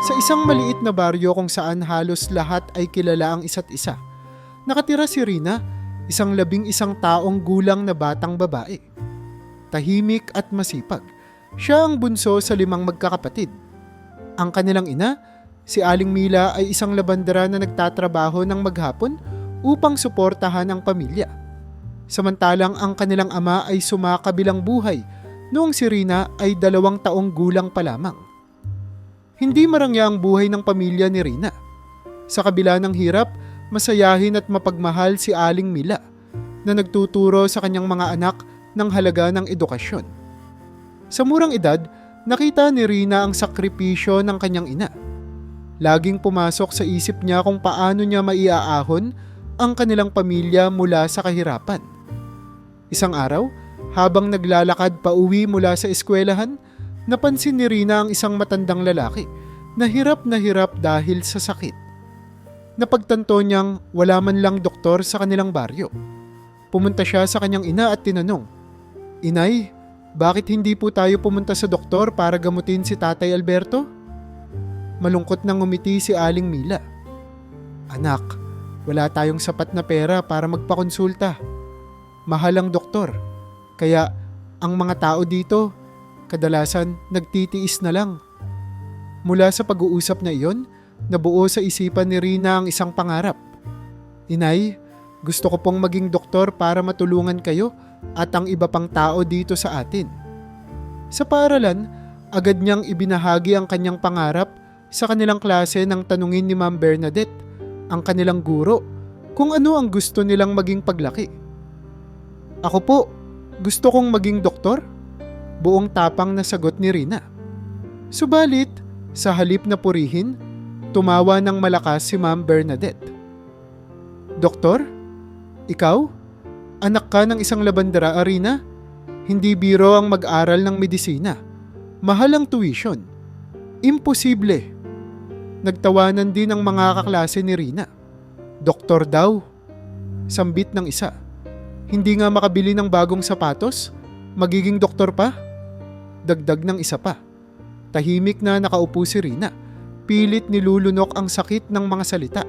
Sa isang maliit na baryo kung saan halos lahat ay kilala ang isa't isa, nakatira si Rina, isang 11 taong gulang na batang babae. Tahimik at masipag, siya ang bunso sa 5 magkakapatid. Ang kanilang ina, si Aling Mila, ay isang labandera na nagtatrabaho ng maghapon upang suportahan ang pamilya. Samantalang ang kanilang ama ay sumakabilang buhay noong si Rina ay 2 taong gulang pa lamang. Hindi marangya ang buhay ng pamilya ni Rina. Sa kabila ng hirap, masayahin at mapagmahal si Aling Mila na nagtuturo sa kanyang mga anak ng halaga ng edukasyon. Sa murang edad, nakita ni Rina ang sakripisyo ng kanyang ina. Laging pumasok sa isip niya kung paano niya maiaahon ang kanilang pamilya mula sa kahirapan. Isang araw, habang naglalakad pa uwi mula sa eskwelahan, napansin ni Rina ang isang matandang lalaki na hirap dahil sa sakit. Napagtanto niyang wala man lang doktor sa kanilang baryo. Pumunta siya sa kanyang ina at tinanong, "Inay, bakit hindi po tayo pumunta sa doktor para gamutin si Tatay Alberto?" Malungkot nang ngumiti si Aling Mila. "Anak, wala tayong sapat na pera para magpakonsulta. Mahal ang doktor, kaya ang mga tao dito kadalasan nagtitiis na lang." Mula sa pag-uusap na iyon, nabuo sa isipan ni Rina ang isang pangarap. "Inay, gusto ko pong maging doktor para matulungan kayo at ang iba pang tao dito sa atin." Sa paaralan, agad niyang ibinahagi ang kanyang pangarap sa kanilang klase nang tanungin ni Ma'am Bernadette, ang kanilang guro, kung ano ang gusto nilang maging paglaki. "Ako po, gusto kong maging doktor," buong tapang na sagot ni Rina. Subalit, sa halip na purihin, tumawa ng malakas si Ma'am Bernadette. "Doktor? Ikaw? Anak ka ng isang labandera, Rina? Hindi biro ang mag-aral ng medisina. Mahal ang tuition. Imposible." Nagtawanan din ang mga kaklase ni Rina. "Doktor daw," sambit ng isa. "Hindi nga makabili ng bagong sapatos? Magiging doktor pa?" Dagdag ng isa pa. Tahimik na nakaupo si Rina. Pilit nilulunok ang sakit ng mga salita.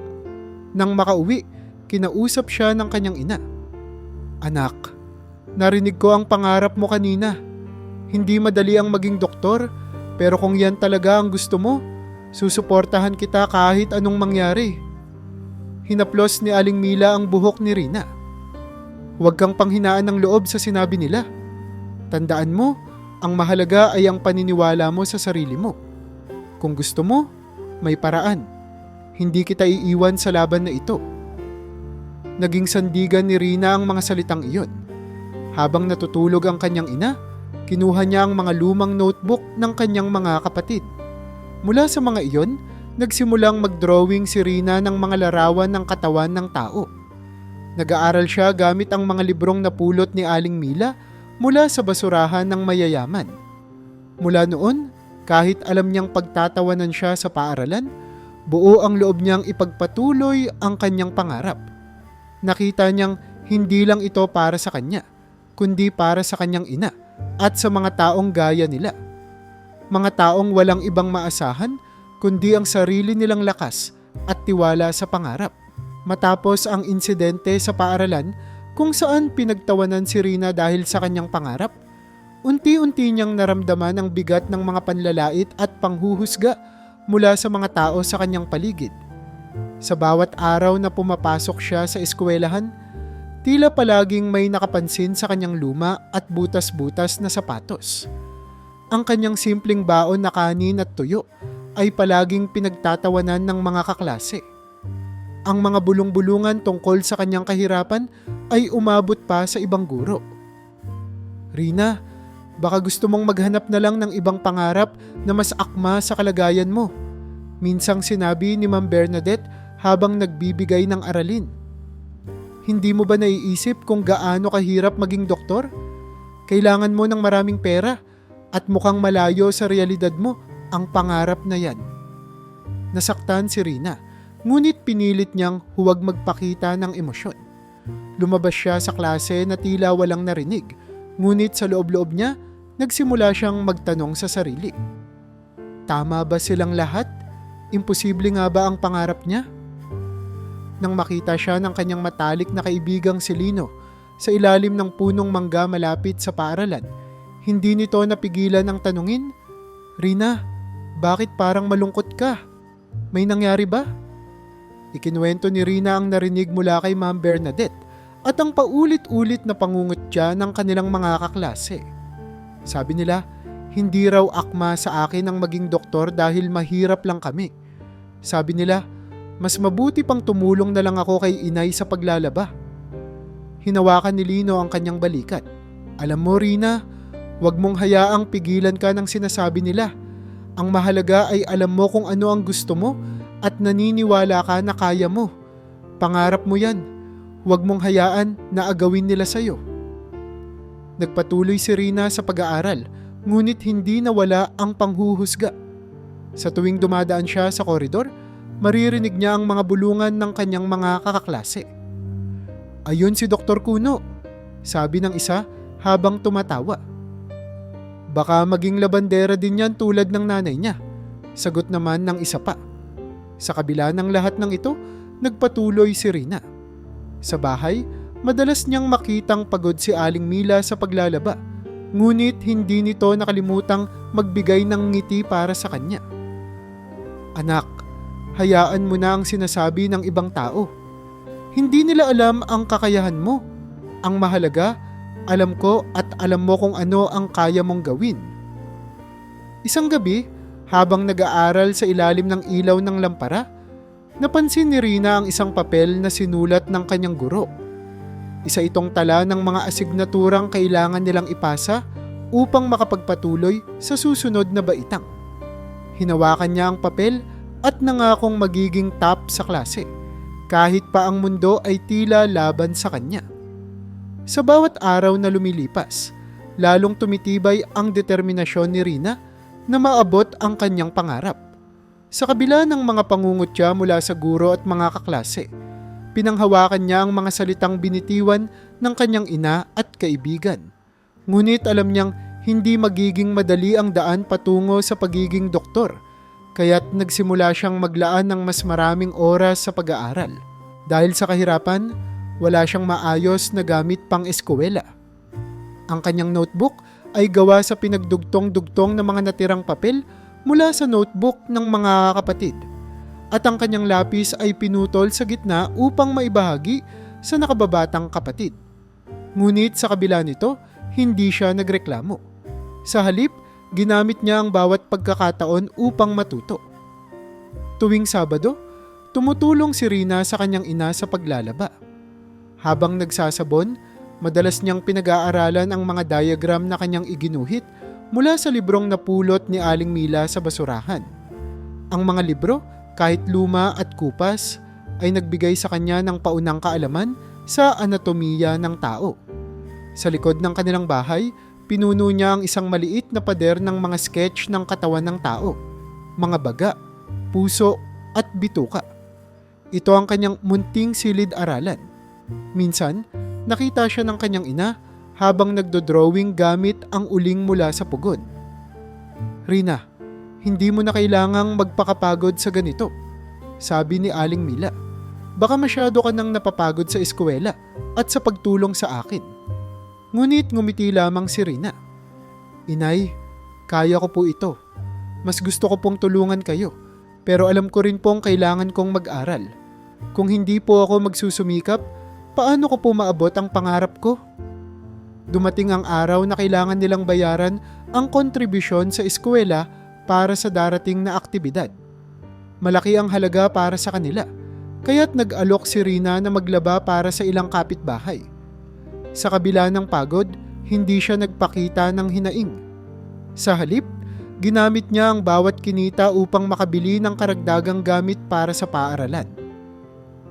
Nang makauwi, kinausap siya ng kanyang ina. "Anak, narinig ko ang pangarap mo kanina. Hindi madali ang maging doktor, pero kung yan talaga ang gusto mo, susuportahan kita kahit anong mangyari." Hinaplos ni Aling Mila ang buhok ni Rina. "Huwag kang panghinaan ng loob sa sinabi nila. Tandaan mo, ang mahalaga ay ang paniniwala mo sa sarili mo. Kung gusto mo, may paraan. Hindi kita iiwan sa laban na ito." Naging sandigan ni Rina ang mga salitang iyon. Habang natutulog ang kanyang ina, kinuha niya ang mga lumang notebook ng kanyang mga kapatid. Mula sa mga iyon, nagsimulang mag-drawing si Rina ng mga larawan ng katawan ng tao. Nag-aaral siya gamit ang mga librong napulot ni Aling Mila mula sa basurahan ng mayayaman. Mula noon, kahit alam niyang pagtatawanan siya sa paaralan, buo ang loob niyang ipagpatuloy ang kanyang pangarap. Nakita niyang hindi lang ito para sa kanya, kundi para sa kanyang ina at sa mga taong gaya nila. Mga taong walang ibang maasahan, kundi ang sarili nilang lakas at tiwala sa pangarap. Matapos ang insidente sa paaralan, kung saan pinagtawanan si Rina dahil sa kanyang pangarap, unti-unti niyang naramdaman ang bigat ng mga panlalait at panghuhusga mula sa mga tao sa kanyang paligid. Sa bawat araw na pumapasok siya sa eskwelahan, tila palaging may nakapansin sa kanyang luma at butas-butas na sapatos. Ang kanyang simpleng baon na kanin at tuyo ay palaging pinagtatawanan ng mga kaklase. Ang mga bulong-bulungan tungkol sa kanyang kahirapan ay umabot pa sa ibang guro. "Rina, baka gusto mong maghanap na lang ng ibang pangarap na mas akma sa kalagayan mo," minsang sinabi ni Ma'am Bernadette habang nagbibigay ng aralin. "Hindi mo ba naiisip kung gaano kahirap maging doktor? Kailangan mo ng maraming pera at mukhang malayo sa realidad mo ang pangarap na yan." Nasaktan si Rina, ngunit pinilit niyang huwag magpakita ng emosyon. Lumabas siya sa klase na tila walang narinig, Ngunit sa loob-loob niya, nagsimula siyang magtanong sa sarili. Tama ba silang lahat? Imposible nga ba ang pangarap niya? Nang makita siya ng kanyang matalik na kaibigang si Lino sa ilalim ng punong mangga malapit sa paaralan, hindi nito napigilan ang tanungin, "Rina, bakit parang malungkot ka? May nangyari ba?" Ikinuwento ni Rina ang narinig mula kay Ma'am Bernadette at ang paulit-ulit na pangungutya ng kanilang mga kaklase. Sabi nila, hindi raw akma sa akin ang maging doktor dahil mahirap lang kami. Sabi nila, mas mabuti pang tumulong na lang ako kay inay sa paglalaba. Hinawakan ni Lino ang kanyang balikat. Alam mo, Rina, huwag mong hayaang pigilan ka ng sinasabi nila. Ang mahalaga ay alam mo kung ano ang gusto mo at naniniwala ka na kaya mo. Pangarap mo yan. Huwag mong hayaan na agawin nila sa'yo. Nagpatuloy si Rina sa pag-aaral, ngunit hindi nawala ang panghuhusga. Sa tuwing dumadaan siya sa koridor, maririnig niya ang mga bulungan ng kanyang mga kakaklase. "Ayun si Dr. Kuno," sabi ng isa habang tumatawa. "Baka maging labandera din yan tulad ng nanay niya," sagot naman ng isa pa. Sa kabila ng lahat ng ito, nagpatuloy si Rina. Sa bahay, madalas niyang makitang pagod si Aling Mila sa paglalaba, ngunit hindi nito nakalimutang magbigay ng ngiti para sa kanya. "Anak, hayaan mo na ang sinasabi ng ibang tao. Hindi nila alam ang kakayahan mo. Ang mahalaga, alam ko at alam mo kung ano ang kaya mong gawin." Isang gabi, habang nag-aaral sa ilalim ng ilaw ng lampara, napansin ni Rina ang isang papel na sinulat ng kanyang guro. Isa itong tala ng mga asignaturang kailangan nilang ipasa upang makapagpatuloy sa susunod na baitang. Hinawakan niya ang papel at nangakong magiging top sa klase, kahit pa ang mundo ay tila laban sa kanya. Sa bawat araw na lumilipas, lalong tumitibay ang determinasyon ni Rina na maabot ang kanyang pangarap. Sa kabila ng mga pangungutya mula sa guro at mga kaklase, pinanghawakan niya ang mga salitang binitiwan ng kanyang ina at kaibigan. Ngunit alam niyang hindi magiging madali ang daan patungo sa pagiging doktor, kaya't nagsimula siyang maglaan ng mas maraming oras sa pag-aaral. Dahil sa kahirapan, wala siyang maayos na gamit pang eskwela. Ang kanyang notebook ay gawa sa pinagdugtong-dugtong ng mga natirang papel mula sa notebook ng mga kapatid. At ang kanyang lapis ay pinutol sa gitna upang maibahagi sa nakababatang kapatid. Ngunit sa kabila nito, hindi siya nagreklamo. Sa halip, ginamit niya ang bawat pagkakataon upang matuto. Tuwing Sabado, tumutulong si Rina sa kanyang ina sa paglalaba. Habang nagsasabon, madalas niyang pinag-aaralan ang mga diagram na kanyang iginuhit mula sa librong napulot ni Aling Mila sa basurahan. Ang mga libro, kahit luma at kupas, ay nagbigay sa kanya ng paunang kaalaman sa anatomiya ng tao. Sa likod ng kanilang bahay, pinuno niya ang isang maliit na pader ng mga sketch ng katawan ng tao, mga baga, puso at bituka. Ito ang kanyang munting silid-aralan. Minsan, nakita siya ng kanyang ina habang nagdodrawing gamit ang uling mula sa pugon. "Rina, hindi mo na kailangang magpakapagod sa ganito," sabi ni Aling Mila. "Baka masyado ka nang napapagod sa eskwela at sa pagtulong sa akin." Ngunit ngumiti lamang si Rina. "Inay, kaya ko po ito. Mas gusto ko pong tulungan kayo, pero alam ko rin pong kailangan kong mag-aral. Kung hindi po ako magsusumikap, paano ko po maabot ang pangarap ko?" Dumating ang araw na kailangan nilang bayaran ang kontribusyon sa eskwela para sa darating na aktibidad. Malaki ang halaga para sa kanila, kaya't nag-alok si Rina na maglaba para sa ilang kapitbahay. Sa kabila ng pagod, hindi siya nagpakita ng hinaing. Sa halip, ginamit niya ang bawat kinita upang makabili ng karagdagang gamit para sa paaralan.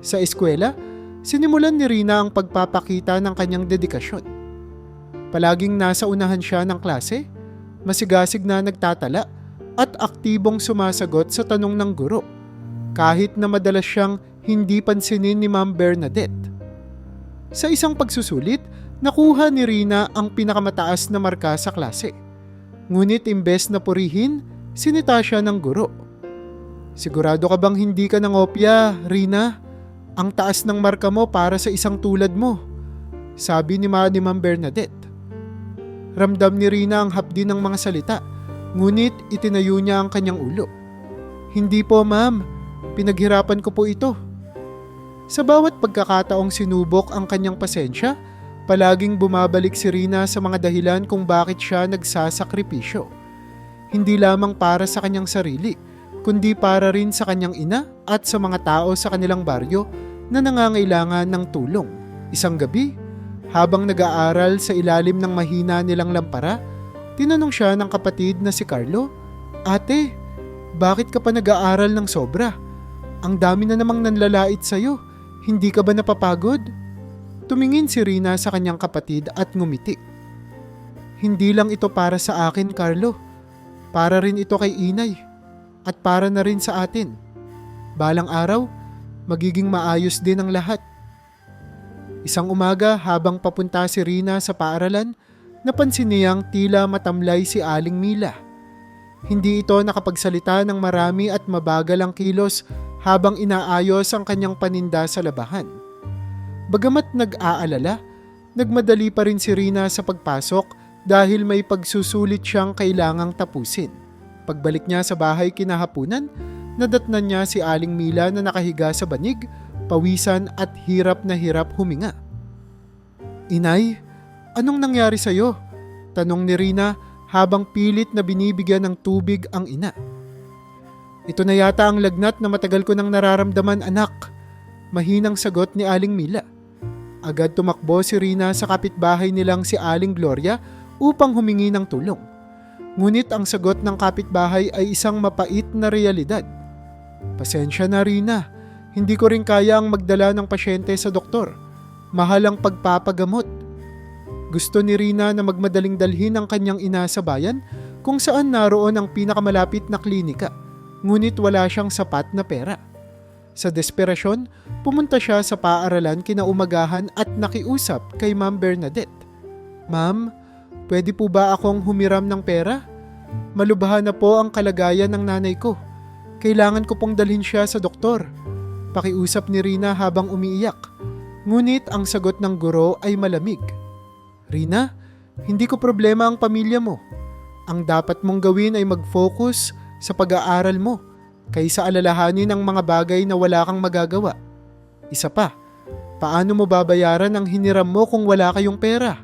Sa eskwela, sinimulan ni Rina ang pagpapakita ng kanyang dedikasyon. Palaging nasa unahan siya ng klase, masigasig na nagtatala at aktibong sumasagot sa tanong ng guro, kahit na madalas siyang hindi pansinin ni Ma'am Bernadette. Sa isang pagsusulit, Nakuha ni Rina ang pinakamataas na marka sa klase. Ngunit imbes na purihin, sinita siya ng guro. "Sigurado ka bang hindi ka nangopya, Rina? Ang taas ng marka mo para sa isang tulad mo," sabi ni Ma'am Bernadette. Ramdam ni Rina ang hapdi ng mga salita, ngunit itinayo niya ang kanyang ulo. "Hindi po, ma'am. Pinaghirapan ko po ito." Sa bawat pagkakataong sinubok ang kanyang pasensya, palaging bumabalik si Rina sa mga dahilan kung bakit siya nagsasakripisyo. Hindi lamang para sa kanyang sarili, kundi para rin sa kanyang ina at sa mga tao sa kanilang baryo na nangangailangan ng tulong. Isang gabi, habang nag-aaral sa ilalim ng mahina nilang lampara, tinanong siya ng kapatid na si Carlo, "Ate, bakit ka pa nag-aaral ng sobra? Ang dami na namang nanlalait sa'yo. Hindi ka ba napapagod?" Tumingin si Rina sa kanyang kapatid at ngumiti. "Hindi lang ito para sa akin, Carlo. Para rin ito kay Inay. At para na rin sa atin. Balang araw, magiging maayos din ang lahat." Isang umaga habang papunta si Rina sa paaralan, napansin niyang tila matamlay si Aling Mila. Hindi ito nakapagsalita ng marami at mabagal ang kilos habang inaayos ang kanyang paninda sa labahan. Bagamat nag-aalala, nagmadali pa rin si Rina sa pagpasok dahil may pagsusulit siyang kailangang tapusin. Pagbalik niya sa bahay kinahapunan, nadatnan niya si Aling Mila na nakahiga sa banig, pawisan at hirap na hirap huminga. "Inay, anong nangyari sa'yo?" tanong ni Rina habang pilit na binibigyan ng tubig ang ina. "Ito na yata ang lagnat na matagal ko nang nararamdaman, anak," mahinang sagot ni Aling Mila. Agad tumakbo si Rina sa kapitbahay nilang si Aling Gloria upang humingi ng tulong. Ngunit ang sagot ng kapitbahay ay isang mapait na realidad. "Pasensya na, Rina. Hindi ko rin kaya ang magdala ng pasyente sa doktor. Mahal ang pagpapagamot." Gusto ni Rina na magmadaling dalhin ang kanyang ina sa bayan kung saan naroon ang pinakamalapit na klinika, ngunit wala siyang sapat na pera. Sa desperasyon, pumunta siya sa paaralan kinaumagahan at nakiusap kay Ma'am Bernadette. "Ma'am, pwede po ba akong humiram ng pera? Malubha na po ang kalagayan ng nanay ko. Kailangan ko pong dalhin siya sa doktor." Pakiusap ni Rina habang umiiyak. Ngunit ang sagot ng guro ay malamig. "Rina, hindi ko problema ang pamilya mo. Ang dapat mong gawin ay mag-focus sa pag-aaral mo kaysa alalahanin ang mga bagay na wala kang magagawa. Isa pa, paano mo babayaran ang hiniram mo kung wala kayong pera?"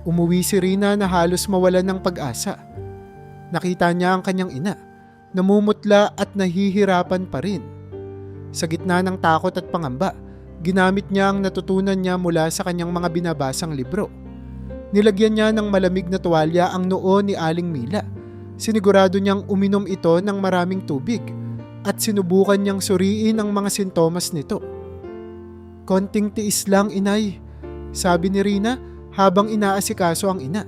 Umuwi si Rina na halos mawalan ng pag-asa. Nakita niya ang kanyang ina, namumutla at nahihirapan pa rin. Sa gitna ng takot at pangamba, ginamit niya ang natutunan niya mula sa kanyang mga binabasang libro. Nilagyan niya ng malamig na tuwalya ang noo ni Aling Mila. Sinigurado niyang uminom ito ng maraming tubig at sinubukan niyang suriin ang mga sintomas nito. "Konting tiis lang, Inay," sabi ni Rina habang inaasikaso ang ina.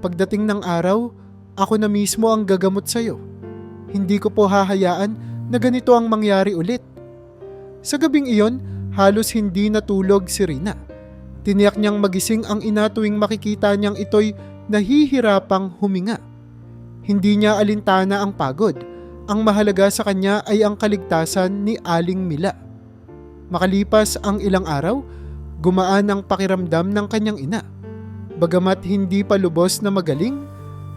"Pagdating ng araw, ako na mismo ang gagamot sa'yo. Hindi ko po hahayaan na ganito ang mangyari ulit." Sa gabing iyon, halos hindi natulog si Rina. Tiniyak niyang magising ang ina tuwing makikita niyang ito'y nahihirapang huminga. Hindi niya alintana ang pagod. Ang mahalaga sa kanya ay ang kaligtasan ni Aling Mila. Makalipas ang ilang araw, gumaan ang pakiramdam ng kanyang ina. Bagamat hindi pa lubos na magaling,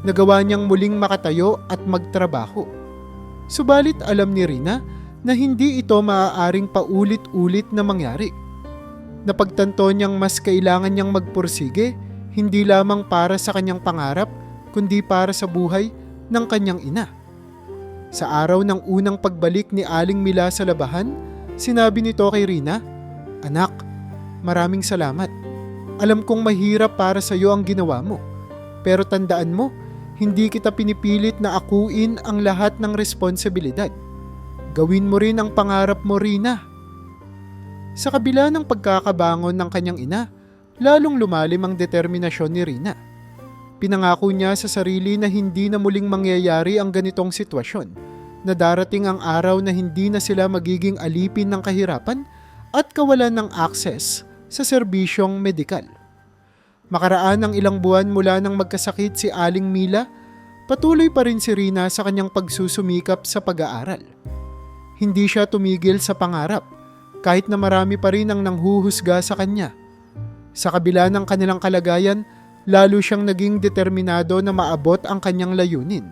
nagawa niyang muling makatayo at magtrabaho. Subalit alam ni Rina na hindi ito maaaring paulit-ulit na mangyari. Napagtanto niyang mas kailangan niyang magpursige, hindi lamang para sa kanyang pangarap, kundi para sa buhay ng kanyang ina. Sa araw ng unang pagbalik ni Aling Mila sa labahan, sinabi nito kay Rina, "Anak, maraming salamat. Alam kong mahirap para sa iyo ang ginawa mo. Pero tandaan mo, hindi kita pinipilit na akuin ang lahat ng responsibilidad. Gawin mo rin ang pangarap mo, Rina." Sa kabila ng pagkakabangon ng kanyang ina, lalong lumalim ang determinasyon ni Rina. Pinangako niya sa sarili na hindi na muling mangyayari ang ganitong sitwasyon, na darating ang araw na hindi na sila magiging alipin ng kahirapan at kawalan ng akses sa serbisyong medikal. Makaraan ang ilang buwan mula nang magkasakit si Aling Mila, patuloy pa rin si Rina sa kanyang pagsusumikap sa pag-aaral. Hindi siya tumigil sa pangarap, kahit na marami pa rin ang nanghuhusga sa kanya. Sa kabila ng kanilang kalagayan, lalo siyang naging determinado na maabot ang kanyang layunin.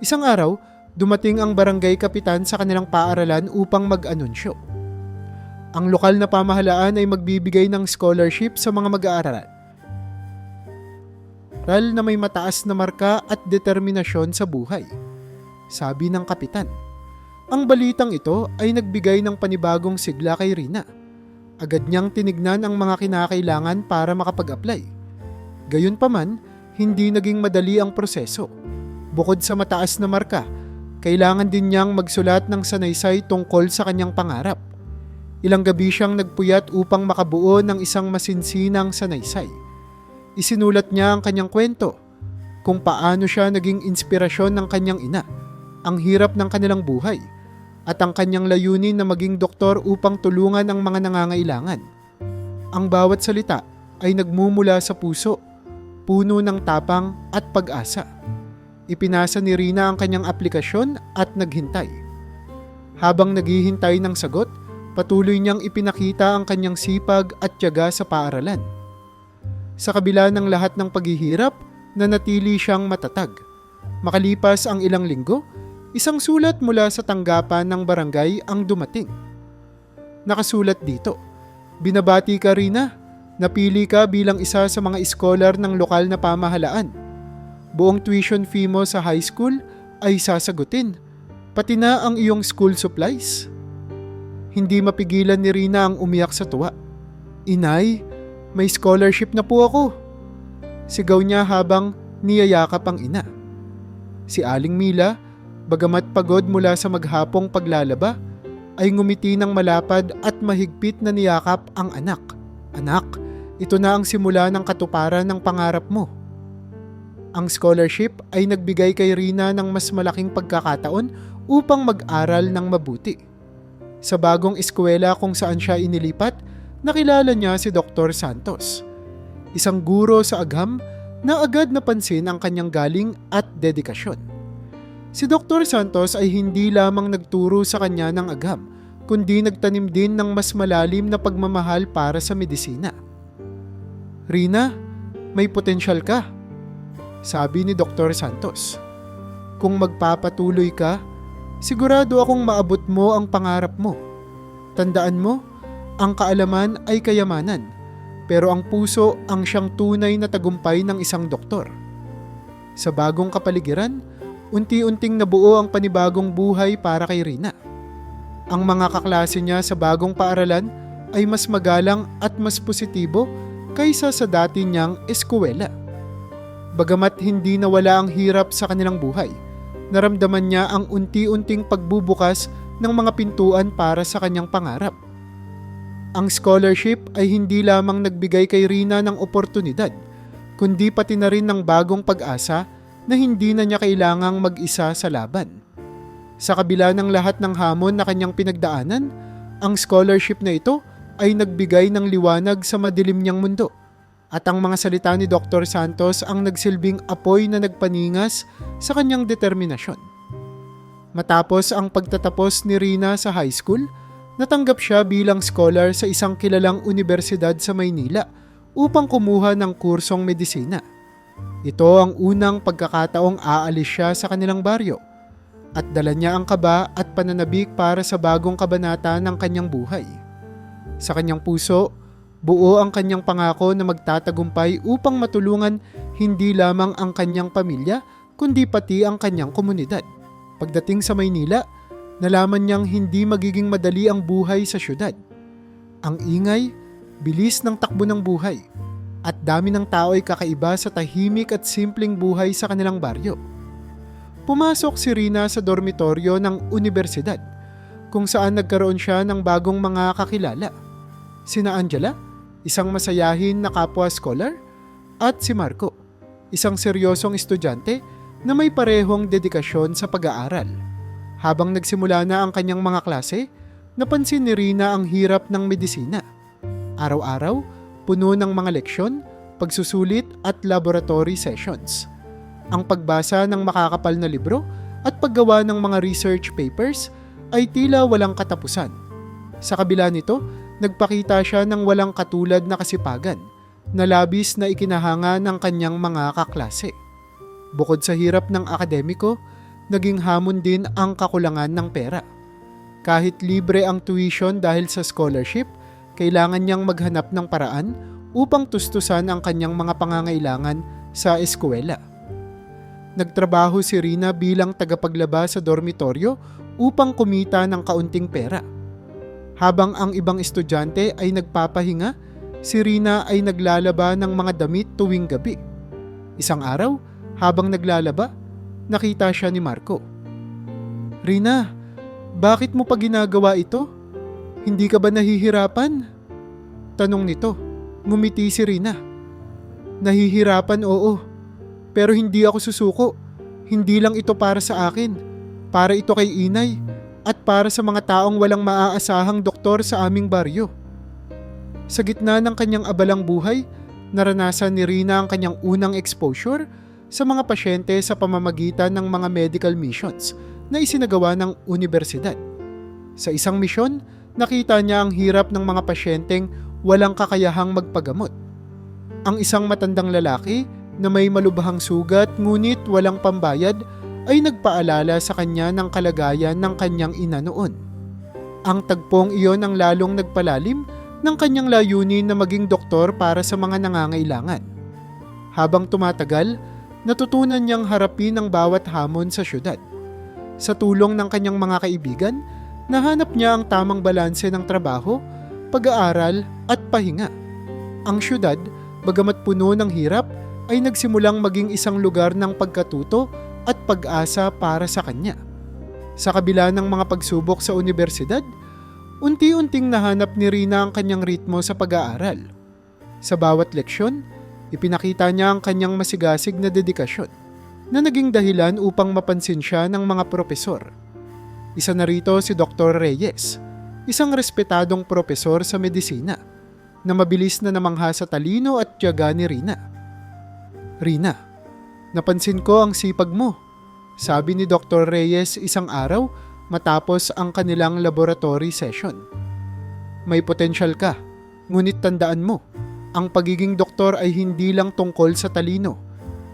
Isang araw, dumating ang barangay kapitan sa kanilang paaralan upang mag-anunsyo. Ang lokal na pamahalaan ay magbibigay ng scholarship sa mga mag-aaral na may mataas na marka at determinasyon sa buhay, sabi ng kapitan. Ang balitang ito ay nagbigay ng panibagong sigla kay Rina. Agad niyang tinignan ang mga kinakailangan para makapag-apply. Gayunpaman, hindi naging madali ang proseso. Bukod sa mataas na marka, kailangan din niyang magsulat ng sanaysay tungkol sa kanyang pangarap. Ilang gabi siyang nagpuyat upang makabuo ng isang masinsinang sanaysay. Isinulat niya ang kanyang kwento, kung paano siya naging inspirasyon ng kanyang ina, ang hirap ng kanilang buhay, at ang kanyang layunin na maging doktor upang tulungan ang mga nangangailangan. Ang bawat salita ay nagmumula sa puso, puno ng tapang at pag-asa. Ipinasa ni Rina ang kanyang aplikasyon at naghintay. Habang naghihintay ng sagot, patuloy niyang ipinakita ang kanyang sipag at tiyaga sa paaralan. Sa kabila ng lahat ng paghihirap, nanatili siyang matatag. Makalipas ang ilang linggo, isang sulat mula sa tanggapan ng barangay ang dumating. Nakasulat dito, "Binabati ka, Rina. Napili ka bilang isa sa mga scholar ng lokal na pamahalaan. Buong tuition fee mo sa high school ay sasagutin, pati na ang iyong school supplies." Hindi mapigilan ni Rina ang umiyak sa tuwa. "Inay, may scholarship na po ako," sigaw niya habang niyayakap ang ina. Si Aling Mila, bagamat pagod mula sa maghapong paglalaba, ay ngumiti ng malapad at mahigpit na niyakap ang anak. "Anak, ito na ang simula ng katuparan ng pangarap mo." Ang scholarship ay nagbigay kay Rina ng mas malaking pagkakataon upang mag-aral ng mabuti. Sa bagong eskwela kung saan siya inilipat, nakilala niya si Dr. Santos, isang guro sa agham na agad napansin ang kanyang galing at dedikasyon. Si Dr. Santos ay hindi lamang nagturo sa kanya ng agham, kundi nagtanim din ng mas malalim na pagmamahal para sa medisina. "Rina, may potensyal ka," sabi ni Dr. Santos. "Kung magpapatuloy ka, sigurado akong maabot mo ang pangarap mo. Tandaan mo, ang kaalaman ay kayamanan, pero ang puso ang siyang tunay na tagumpay ng isang doktor." Sa bagong kapaligiran, unti-unting nabuo ang panibagong buhay para kay Rina. Ang mga kaklase niya sa bagong paaralan ay mas magalang at mas positibo kaysa sa dati niyang eskwela. Bagamat hindi nawala ang hirap sa kanilang buhay, naramdaman niya ang unti-unting pagbubukas ng mga pintuan para sa kanyang pangarap. Ang scholarship ay hindi lamang nagbigay kay Rina ng oportunidad, kundi pati na rin ng bagong pag-asa na hindi na niya kailangang mag-isa sa laban. Sa kabila ng lahat ng hamon na kanyang pinagdaanan, ang scholarship na ito ay nagbigay ng liwanag sa madilim niyang mundo. At ang mga salita ni Dr. Santos ang nagsilbing apoy na nagpaningas sa kanyang determinasyon. Matapos ang pagtatapos ni Rina sa high school, natanggap siya bilang scholar sa isang kilalang universidad sa Maynila upang kumuha ng kursong medisina. Ito ang unang pagkakataong aalis siya sa kanilang baryo at dala niya ang kaba at pananabik para sa bagong kabanata ng kanyang buhay. Sa kanyang puso, buo ang kanyang pangako na magtatagumpay upang matulungan hindi lamang ang kanyang pamilya kundi pati ang kanyang komunidad. Pagdating sa Maynila, nalaman niyang hindi magiging madali ang buhay sa syudad. Ang ingay, bilis ng takbo ng buhay, at dami ng tao ay kakaiba sa tahimik at simpleng buhay sa kanilang baryo. Pumasok si Rina sa dormitoryo ng universidad, kung saan nagkaroon siya ng bagong mga kakilala. Sina Angela, isang masayahin na kapwa scholar, at si Marco, isang seryosong estudyante na may parehong dedikasyon sa pag-aaral. Habang nagsimula na ang kanyang mga klase, napansin ni Rina ang hirap ng medisina. Araw-araw, puno ng mga leksyon, pagsusulit at laboratory sessions. Ang pagbasa ng makakapal na libro at paggawa ng mga research papers ay tila walang katapusan. Sa kabila nito, nagpakita siya ng walang katulad na kasipagan na labis na ikinahanga ng kanyang mga kaklase. Bukod sa hirap ng akademiko, naging hamon din ang kakulangan ng pera. Kahit libre ang tuition dahil sa scholarship, kailangan niyang maghanap ng paraan upang tustusan ang kanyang mga pangangailangan sa eskwela. Nagtrabaho si Rina bilang tagapaglaba sa dormitoryo upang kumita ng kaunting pera. Habang ang ibang estudyante ay nagpapahinga, si Rina ay naglalaba ng mga damit tuwing gabi. Isang araw, habang naglalaba, nakita siya ni Marco. "Rina, bakit mo pa ginagawa ito? Hindi ka ba nahihirapan?" Tanong nito. Ngumiti si Rina. "Nahihirapan, oo. Pero hindi ako susuko. Hindi lang ito para sa akin. Para ito kay inay at para sa mga taong walang maaasahang doktor sa aming baryo." Sa gitna ng kanyang abalang buhay, naranasan ni Rina ang kanyang unang exposure sa mga pasyente sa pamamagitan ng mga medical missions na isinagawa ng universidad. Sa isang misyon, nakita niya ang hirap ng mga pasyenteng walang kakayahang magpagamot. Ang isang matandang lalaki na may malubhang sugat ngunit walang pambayad ay nagpaalala sa kanya ng kalagayan ng kanyang ina noon. Ang tagpong iyon ang lalong nagpalalim ng kanyang layunin na maging doktor para sa mga nangangailangan. Habang tumatagal, natutunan niyang harapin ang bawat hamon sa syudad. Sa tulong ng kanyang mga kaibigan, nahanap niya ang tamang balanse ng trabaho, pag-aaral at pahinga. Ang syudad, bagamat puno ng hirap, ay nagsimulang maging isang lugar ng pagkatuto at pag-asa para sa kanya. Sa kabila ng mga pagsubok sa universidad, unti-unting nahanap ni Rina ang kanyang ritmo sa pag-aaral. Sa bawat leksyon, ipinakita niya ang kanyang masigasig na dedikasyon na naging dahilan upang mapansin siya ng mga propesor. Isa na rito si Dr. Reyes, isang respetadong propesor sa medisina na mabilis na namangha sa talino at tiyaga ni Rina. "Rina, napansin ko ang sipag mo," sabi ni Dr. Reyes isang araw matapos ang kanilang laboratory session. "May potensyal ka, ngunit tandaan mo, ang pagiging doktor ay hindi lang tungkol sa talino.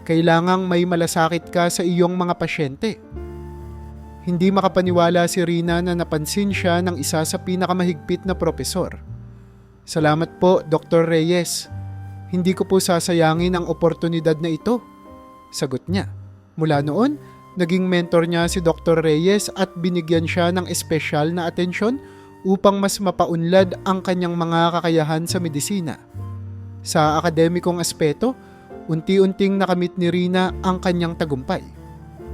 Kailangang may malasakit ka sa iyong mga pasyente." Hindi makapaniwala si Rina na napansin siya ng isa sa pinakamahigpit na propesor. "Salamat po, Dr. Reyes. Hindi ko po sasayangin ang oportunidad na ito," sagot niya. Mula noon, naging mentor niya si Dr. Reyes at binigyan siya ng espesyal na atensyon upang mas mapaunlad ang kanyang mga kakayahan sa medisina. Sa akademikong aspeto, unti-unting nakamit ni Rina ang kanyang tagumpay.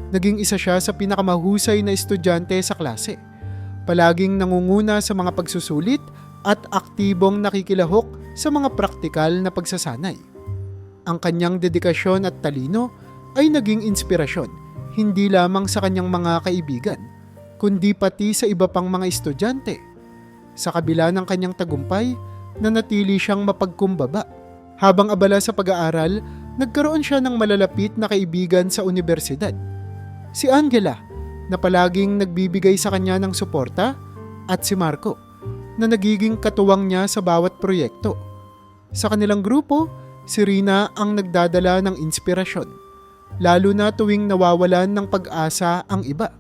Naging isa siya sa pinakamahusay na estudyante sa klase. Palaging nangunguna sa mga pagsusulit at aktibong nakikilahok sa mga praktikal na pagsasanay. Ang kanyang dedikasyon at talino ay naging inspirasyon, hindi lamang sa kanyang mga kaibigan, kundi pati sa iba pang mga estudyante. Sa kabila ng kanyang tagumpay, nanatili siyang mapagkumbaba. Habang abala sa pag-aaral, nagkaroon siya ng malalapit na kaibigan sa universidad. Si Angela, na palaging nagbibigay sa kanya ng suporta, at si Marco, na nagiging katuwang niya sa bawat proyekto. Sa kanilang grupo, si Rina ang nagdadala ng inspirasyon, lalo na tuwing nawawalan ng pag-asa ang iba.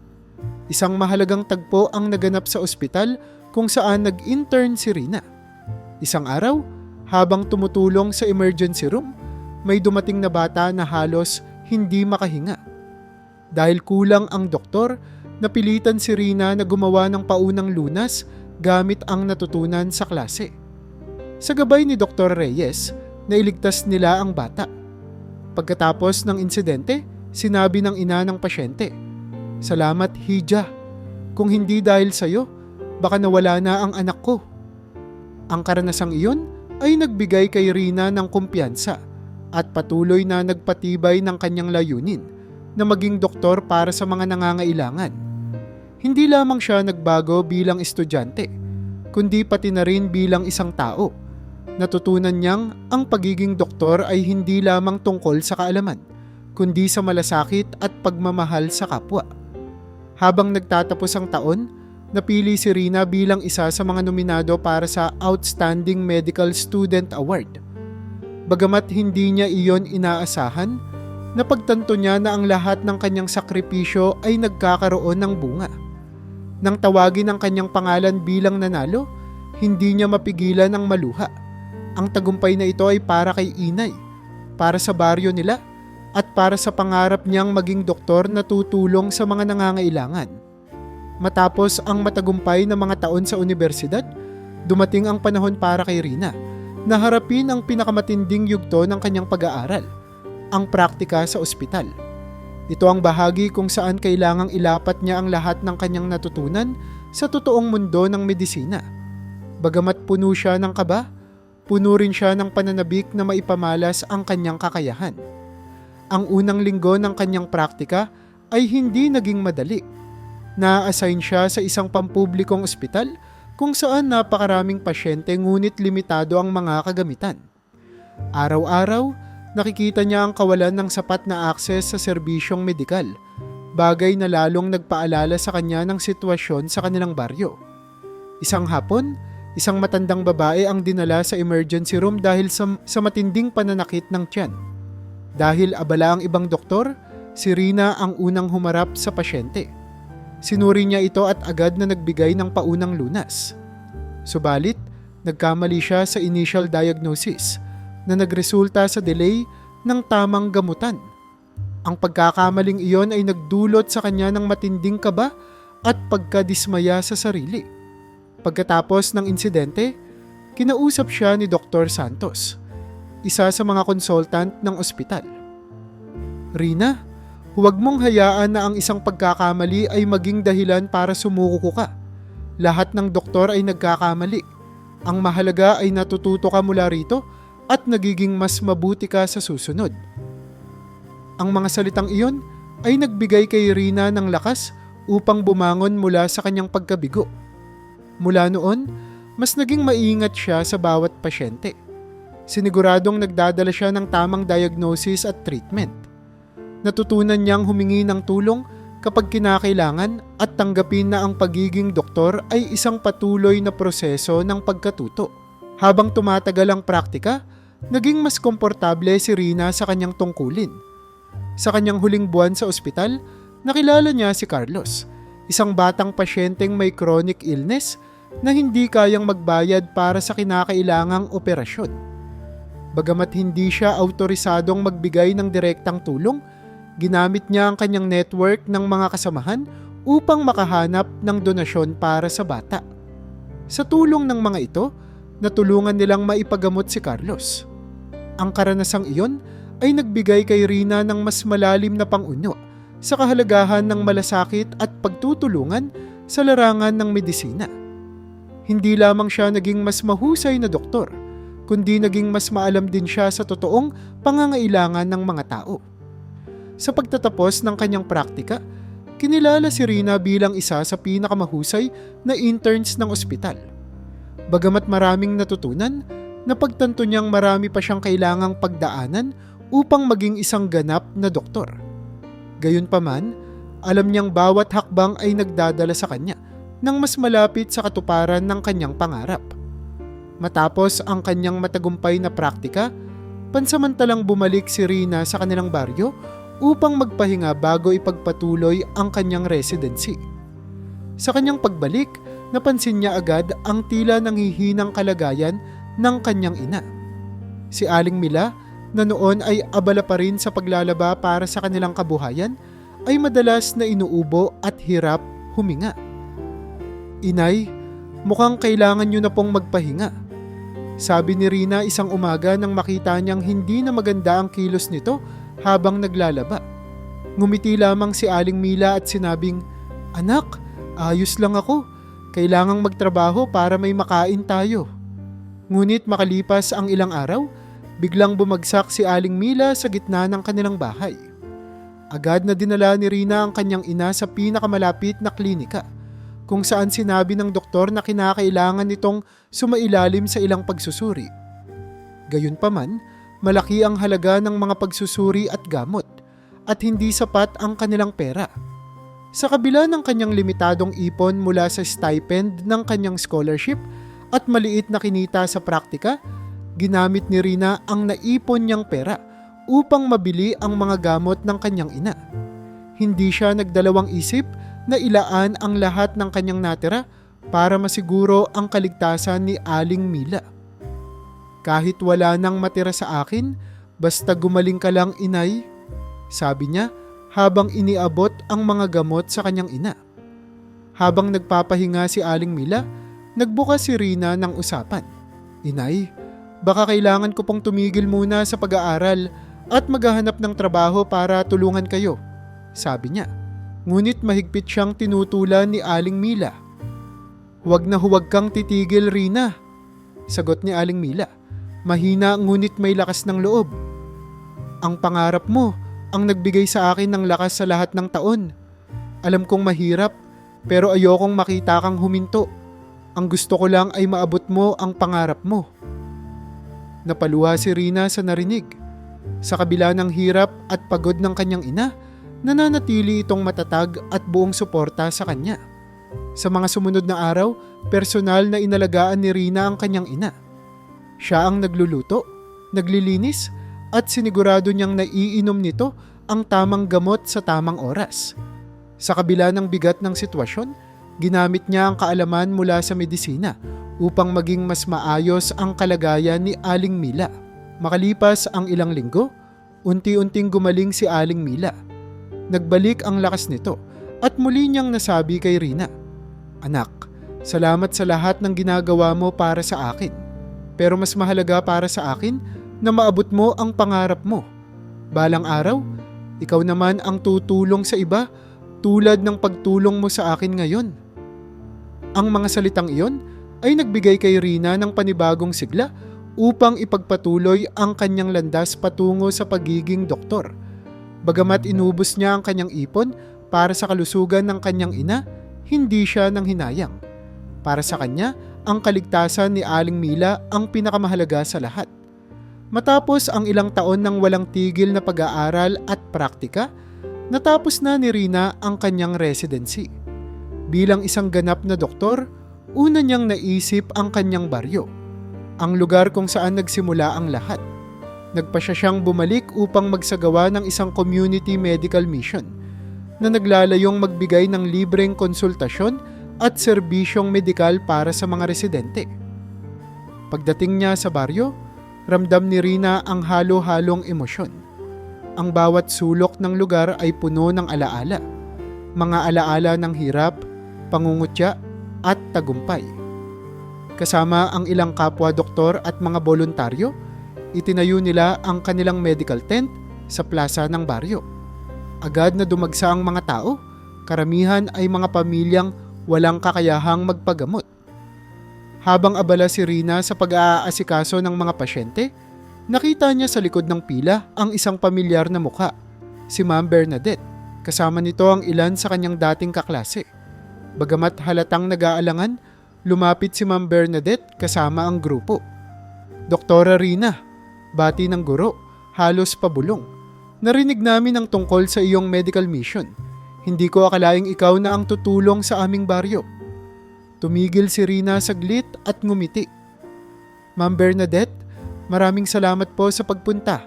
Isang mahalagang tagpo ang naganap sa ospital kung saan nag-intern si Rina. Isang araw, habang tumutulong sa emergency room, may dumating na bata na halos hindi makahinga. Dahil kulang ang doktor, napilitan si Rina na gumawa ng paunang lunas gamit ang natutunan sa klase. Sa gabay ni Dr. Reyes, nailigtas nila ang bata. Pagkatapos ng insidente, sinabi ng ina ng pasyente, "Salamat, Hija. Kung hindi dahil sa'yo, baka nawala na ang anak ko." Ang karanasang iyon ay nagbigay kay Rina ng kumpiyansa at patuloy na nagpatibay ng kanyang layunin na maging doktor para sa mga nangangailangan. Hindi lamang siya nagbago bilang estudyante, kundi pati na rin bilang isang tao. Natutunan niyang ang pagiging doktor ay hindi lamang tungkol sa kaalaman, kundi sa malasakit at pagmamahal sa kapwa. Habang nagtatapos ang taon, napili si Rina bilang isa sa mga nominado para sa Outstanding Medical Student Award. Bagamat hindi niya iyon inaasahan, napagtanto niya na ang lahat ng kanyang sakripisyo ay nagkakaroon ng bunga. Nang tawagin ang kanyang pangalan bilang nanalo, hindi niya mapigilan ang maluha. Ang tagumpay na ito ay para kay inay, para sa baryo nila, at para sa pangarap niyang maging doktor na tutulong sa mga nangangailangan. Matapos ang matagumpay na mga taon sa universidad, dumating ang panahon para kay Rina na harapin ang pinakamatinding yugto ng kanyang pag-aaral, ang praktika sa ospital. Ito ang bahagi kung saan kailangang ilapat niya ang lahat ng kanyang natutunan sa totoong mundo ng medisina. Bagamat puno siya ng kaba, puno rin siya ng pananabik na maipamalas ang kanyang kakayahan. Ang unang linggo ng kanyang praktika ay hindi naging madali. Na-assign siya sa isang pampublikong ospital kung saan napakaraming pasyente ngunit limitado ang mga kagamitan. Araw-araw, nakikita niya ang kawalan ng sapat na akses sa serbisyong medikal, bagay na lalong nagpaalala sa kanya ng sitwasyon sa kanilang baryo. Isang hapon, isang matandang babae ang dinala sa emergency room dahil sa matinding pananakit ng tiyan. Dahil abala ang ibang doktor, si Rina ang unang humarap sa pasyente. Sinuri niya ito at agad na nagbigay ng paunang lunas. Subalit, nagkamali siya sa initial diagnosis na nagresulta sa delay ng tamang gamutan. Ang pagkakamaling iyon ay nagdulot sa kanya ng matinding kaba at pagkadismaya sa sarili. Pagkatapos ng insidente, kinausap siya ni Dr. Santos, isa sa mga consultant ng ospital. Rina, huwag mong hayaan na ang isang pagkakamali ay maging dahilan para sumuko ka. Lahat ng doktor ay nagkakamali. Ang mahalaga ay natututo ka mula rito at nagiging mas mabuti ka sa susunod. Ang mga salitang iyon ay nagbigay kay Rina ng lakas upang bumangon mula sa kanyang pagkabigo. Mula noon, mas naging maingat siya sa bawat pasyente. Siniguradong nagdadala siya ng tamang diagnosis at treatment. Natutunan niyang humingi ng tulong kapag kinakailangan at tanggapin na ang pagiging doktor ay isang patuloy na proseso ng pagkatuto. Habang tumatagal ang praktika, naging mas komportable si Rina sa kanyang tungkulin. Sa kanyang huling buwan sa ospital, nakilala niya si Carlos, isang batang pasyenteng may chronic illness na hindi kayang magbayad para sa kinakailangang operasyon. Bagamat hindi siya autorisadong magbigay ng direktang tulong, ginamit niya ang kanyang network ng mga kasamahan upang makahanap ng donasyon para sa bata. Sa tulong ng mga ito, natulungan nilang maipagamot si Carlos. Ang karanasang iyon ay nagbigay kay Rina ng mas malalim na pangunyo sa kahalagahan ng malasakit at pagtutulungan sa larangan ng medisina. Hindi lamang siya naging mas mahusay na doktor, kundi naging mas maalam din siya sa totoong pangangailangan ng mga tao. Sa pagtatapos ng kanyang praktika, kinilala si Rina bilang isa sa pinakamahusay na interns ng ospital. Bagamat maraming natutunan, napagtanto niyang marami pa siyang kailangang pagdaanan upang maging isang ganap na doktor. Gayunpaman, alam niyang bawat hakbang ay nagdadala sa kanya ng mas malapit sa katuparan ng kanyang pangarap. Matapos ang kanyang matagumpay na praktika, pansamantalang bumalik si Rina sa kanilang baryo upang magpahinga bago ipagpatuloy ang kanyang residency. Sa kanyang pagbalik, napansin niya agad ang tila nanghihinang kalagayan ng kanyang ina. Si Aling Mila, na noon ay abala pa rin sa paglalaba para sa kanilang kabuhayan, ay madalas na inuubo at hirap huminga. "Inay, mukhang kailangan niyo na pong magpahinga," sabi ni Rina isang umaga nang makita niyang hindi na maganda ang kilos nito habang naglalaba. Ngumiti lamang si Aling Mila at sinabing, "Anak, ayos lang ako. Kailangang magtrabaho para may makain tayo." Ngunit makalipas ang ilang araw, biglang bumagsak si Aling Mila sa gitna ng kanilang bahay. Agad na dinala ni Rina ang kanyang ina sa pinakamalapit na klinika, kung saan sinabi ng doktor na kinakailangan nitong sumailalim sa ilang pagsusuri. Gayunpaman, malaki ang halaga ng mga pagsusuri at gamot at hindi sapat ang kanilang pera. Sa kabila ng kanyang limitadong ipon mula sa stipend ng kanyang scholarship at maliit na kinita sa praktika, ginamit ni Rina ang naipon niyang pera upang mabili ang mga gamot ng kanyang ina. Hindi siya nagdalawang isip na ilaan ang lahat ng kanyang natira para masiguro ang kaligtasan ni Aling Mila. Kahit wala nang matira sa akin, basta gumaling ka lang, inay, sabi niya habang iniabot ang mga gamot sa kanyang ina. Habang nagpapahinga si Aling Mila, nagbukas si Rina ng usapan. Inay, baka kailangan ko pong tumigil muna sa pag-aaral at maghahanap ng trabaho para tulungan kayo, sabi niya. Ngunit mahigpit siyang tinutulan ni Aling Mila. Huwag na huwag kang titigil, Rina, sagot ni Aling Mila. Mahina ngunit may lakas ng loob. Ang pangarap mo ang nagbigay sa akin ng lakas sa lahat ng taon. Alam kong mahirap, pero ayokong makita kang huminto. Ang gusto ko lang ay maabot mo ang pangarap mo. Napaluha si Rina sa narinig. Sa kabila ng hirap at pagod ng kanyang ina, nananatili itong matatag at buong suporta sa kanya. Sa mga sumunod na araw, personal na inalagaan ni Rina ang kanyang ina. Siya ang nagluluto, naglilinis, at sinigurado niyang naiinom nito ang tamang gamot sa tamang oras. Sa kabila ng bigat ng sitwasyon, ginamit niya ang kaalaman mula sa medisina upang maging mas maayos ang kalagayan ni Aling Mila. Makalipas ang ilang linggo, unti-unting gumaling si Aling Mila. Nagbalik ang lakas nito at muli niyang nasabi kay Rina, "Anak, salamat sa lahat ng ginagawa mo para sa akin. Pero mas mahalaga para sa akin na maabot mo ang pangarap mo. Balang araw, ikaw naman ang tutulong sa iba tulad ng pagtulong mo sa akin ngayon." Ang mga salitang iyon ay nagbigay kay Rina ng panibagong sigla upang ipagpatuloy ang kanyang landas patungo sa pagiging doktor. Bagamat inubos niya ang kanyang ipon para sa kalusugan ng kanyang ina, hindi siya nang hinayang. Para sa kanya, ang kaligtasan ni Aling Mila ang pinakamahalaga sa lahat. Matapos ang ilang taon ng walang tigil na pag-aaral at praktika, natapos na ni Rina ang kanyang residency. Bilang isang ganap na doktor, una niyang naisip ang kanyang baryo, ang lugar kung saan nagsimula ang lahat. Nagpasya siyang bumalik upang magsagawa ng isang community medical mission na naglalayong magbigay ng libreng konsultasyon at serbisyong medikal para sa mga residente. Pagdating niya sa baryo, ramdam ni Rina ang halo-halong emosyon. Ang bawat sulok ng lugar ay puno ng alaala. Mga alaala ng hirap, pangungutya at tagumpay. Kasama ang ilang kapwa-doktor at mga voluntaryo, itinayo nila ang kanilang medical tent sa plaza ng baryo. Agad na dumagsa ang mga tao, karamihan ay mga pamilyang walang kakayahang magpagamot. Habang abala si Rina sa pag-aasikaso ng mga pasyente, nakita niya sa likod ng pila ang isang pamilyar na mukha, si Ma'am Bernadette. Kasama nito ang ilan sa kanyang dating kaklase. Bagamat halatang nag-aalangan, lumapit si Ma'am Bernadette kasama ang grupo. "Doktora Rina," bati ng guro, halos pabulong. "Narinig namin ang tungkol sa iyong medical mission. Hindi ko akalaing ikaw na ang tutulong sa aming baryo." Tumigil si Rina saglit at ngumiti. "Ma'am Bernadette, maraming salamat po sa pagpunta.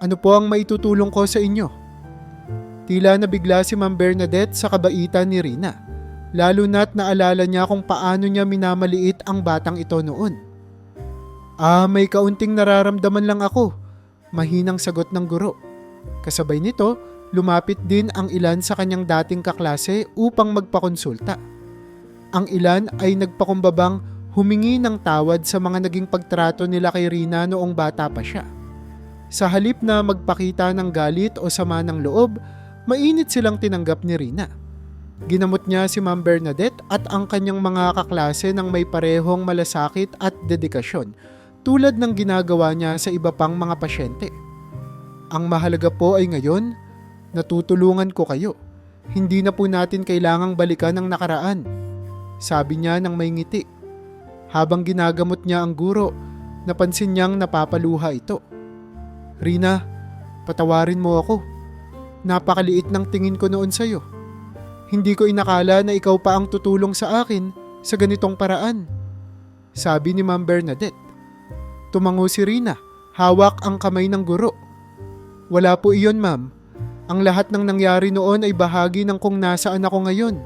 Ano po ang maitutulong ko sa inyo?" Tila nabigla si Ma'am Bernadette sa kabaitan ni Rina, lalo na't naalala niya kung paano niya minamaliit ang batang ito noon. May kaunting nararamdaman lang ako," mahinang sagot ng guro. Kasabay nito, lumapit din ang ilan sa kanyang dating kaklase upang magpakonsulta. Ang ilan ay nagpakumbabang humingi ng tawad sa mga naging pagtrato nila kay Rina noong bata pa siya. Sa halip na magpakita ng galit o sama ng loob, mainit silang tinanggap ni Rina. Ginamot niya si Ma'am Bernadette at ang kanyang mga kaklase ng may parehong malasakit at dedikasyon, tulad ng ginagawa niya sa iba pang mga pasyente. "Ang mahalaga po ay ngayon, natutulungan ko kayo. Hindi na po natin kailangang balikan ang nakaraan," sabi niya ng may ngiti. Habang ginagamot niya ang guro, Napansin niyang napapaluha ito. Rina, patawarin mo ako. Napakaliit ng tingin ko noon sa'yo. Hindi ko inakala na ikaw pa ang tutulong sa akin sa ganitong paraan, sabi ni Ma'am Bernadette. Tumango si Rina, hawak ang kamay ng guro. Wala po iyon, ma'am. Ang lahat ng nangyari noon ay bahagi ng kung nasaan ako ngayon.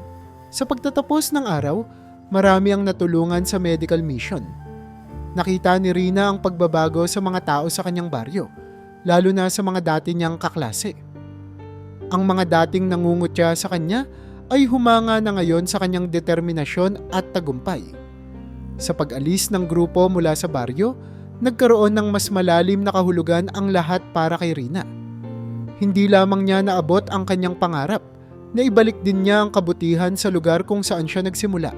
Sa pagtatapos ng araw, marami ang natulungan sa medical mission. Nakita ni Rina ang pagbabago sa mga tao sa kanyang baryo, lalo na sa mga dati niyang kaklase. Ang mga dating nangungutya sa kanya ay humanga na ngayon sa kanyang determinasyon at tagumpay. Sa pag-alis ng grupo mula sa baryo, nagkaroon ng mas malalim na kahulugan ang lahat para kay Rina. Hindi lamang niya naabot ang kanyang pangarap, na ibalik din niya ang kabutihan sa lugar kung saan siya nagsimula.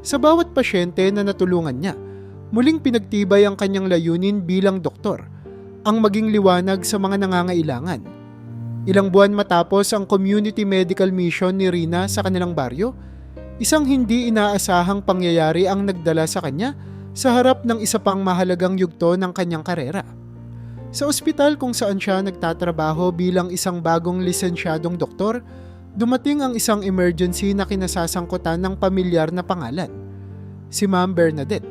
Sa bawat pasyente na natulungan niya, muling pinagtibay ang kanyang layunin bilang doktor, ang maging liwanag sa mga nangangailangan. Ilang buwan matapos ang community medical mission ni Rina sa kanilang baryo, isang hindi inaasahang pangyayari ang nagdala sa kanya sa harap ng isa pang mahalagang yugto ng kanyang karera. Sa ospital kung saan siya nagtatrabaho bilang isang bagong lisensyadong doktor, dumating ang isang emergency na kinasasangkutan ng pamilyar na pangalan, si Ma'am Bernadette.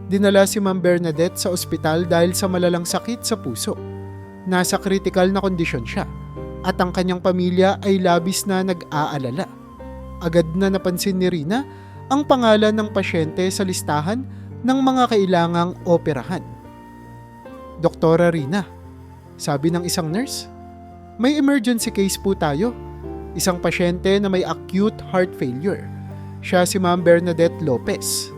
Dinala si Ma'am Bernadette sa ospital dahil sa malalang sakit sa puso. Nasa critical na kondisyon siya at ang kanyang pamilya ay labis na nag-aalala. Agad na napansin ni Rina ang pangalan ng pasyente sa listahan ng mga kailangang operahan. Doktora Rina, sabi ng isang nurse, may emergency case po tayo. Isang pasyente na may acute heart failure. Siya si Ma'am Bernadette Lopez.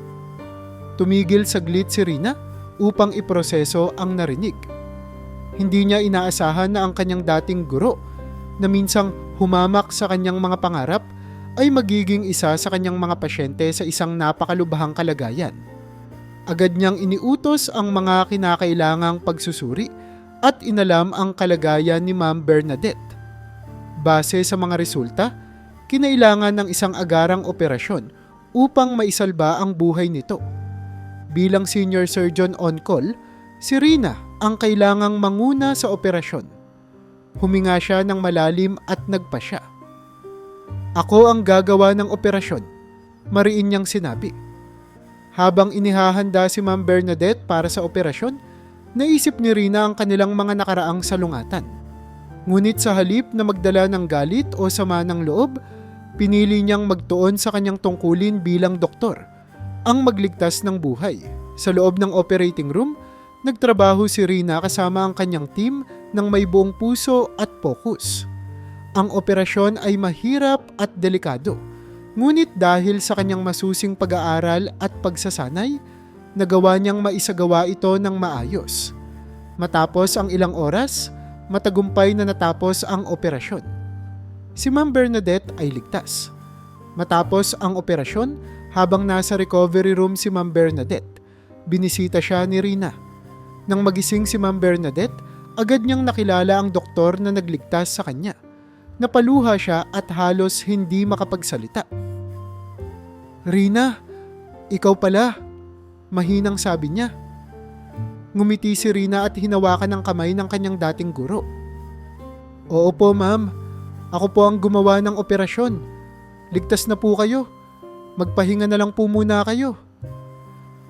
Tumigil saglit si Rina upang iproseso ang narinig. Hindi niya inaasahan na ang kanyang dating guro na minsang humamak sa kanyang mga pangarap ay magiging isa sa kanyang mga pasyente sa isang napakalubhang kalagayan. Agad niyang iniutos ang mga kinakailangang pagsusuri at inalam ang kalagayan ni Ma'am Bernadette. Base sa mga resulta, kinailangan ng isang agarang operasyon upang maisalba ang buhay nito. Bilang senior surgeon on call, si Rina ang kailangang manguna sa operasyon. Huminga siya ng malalim at nagpasya. Ako ang gagawa ng operasyon, mariin niyang sinabi. Habang inihahanda si Ma'am Bernadette para sa operasyon, naisip ni Rina ang kanilang mga nakaraang salungatan. Ngunit sa halip na magdala ng galit o sama ng loob, pinili niyang magtuon sa kanyang tungkulin bilang doktor, ang magligtas ng buhay. Sa loob ng operating room, nagtrabaho si Rina kasama ang kanyang team ng may buong puso at focus. Ang operasyon ay mahirap at delikado, ngunit dahil sa kanyang masusing pag-aaral at pagsasanay, nagawa niyang maisagawa ito ng maayos. Matapos ang ilang oras, matagumpay na natapos ang operasyon. Si Ma'am Bernadette ay ligtas. Matapos ang operasyon, habang nasa recovery room si Ma'am Bernadette, binisita siya ni Rina. Nang magising si Ma'am Bernadette, agad niyang nakilala ang doktor na nagligtas sa kanya. Napaluha siya at halos hindi makapagsalita. Rina, ikaw pala, mahinang sabi niya. Ngumiti si Rina at hinawakan ang kamay ng kanyang dating guro. Oo po, ma'am. Ako po ang gumawa ng operasyon. Ligtas na po kayo. Magpahinga na lang po muna kayo.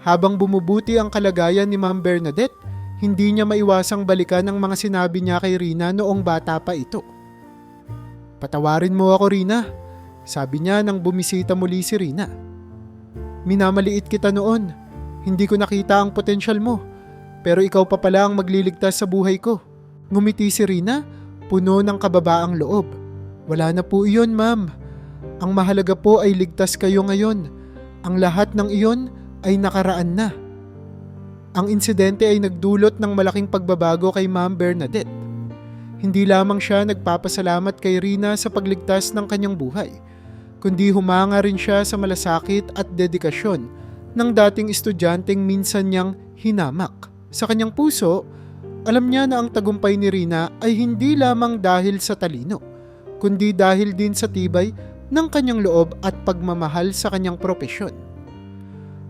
Habang bumubuti ang kalagayan ni Ma'am Bernadette, hindi niya maiwasang balikan ang mga sinabi niya kay Rina noong bata pa ito. Patawarin mo ako, Rina, sabi niya nang bumisita muli si Rina. Minamaliit kita noon. Hindi ko nakita ang potensyal mo. Pero ikaw pa pala ang magliligtas sa buhay ko. Ngumiti si Rina, puno ng kababaang loob. Wala na po iyon, ma'am. Ang mahalaga po ay ligtas kayo ngayon. Ang lahat ng iyon ay nakaraan na. Ang insidente ay nagdulot ng malaking pagbabago kay Ma'am Bernadette. Hindi lamang siya nagpapasalamat kay Rina sa pagligtas ng kanyang buhay, kundi humanga rin siya sa malasakit at dedikasyon ng dating estudyanteng minsan niyang hinamak. Sa kanyang puso, alam niya na ang tagumpay ni Rina ay hindi lamang dahil sa talino, kundi dahil din sa tibay ng kanyang loob at pagmamahal sa kanyang propesyon.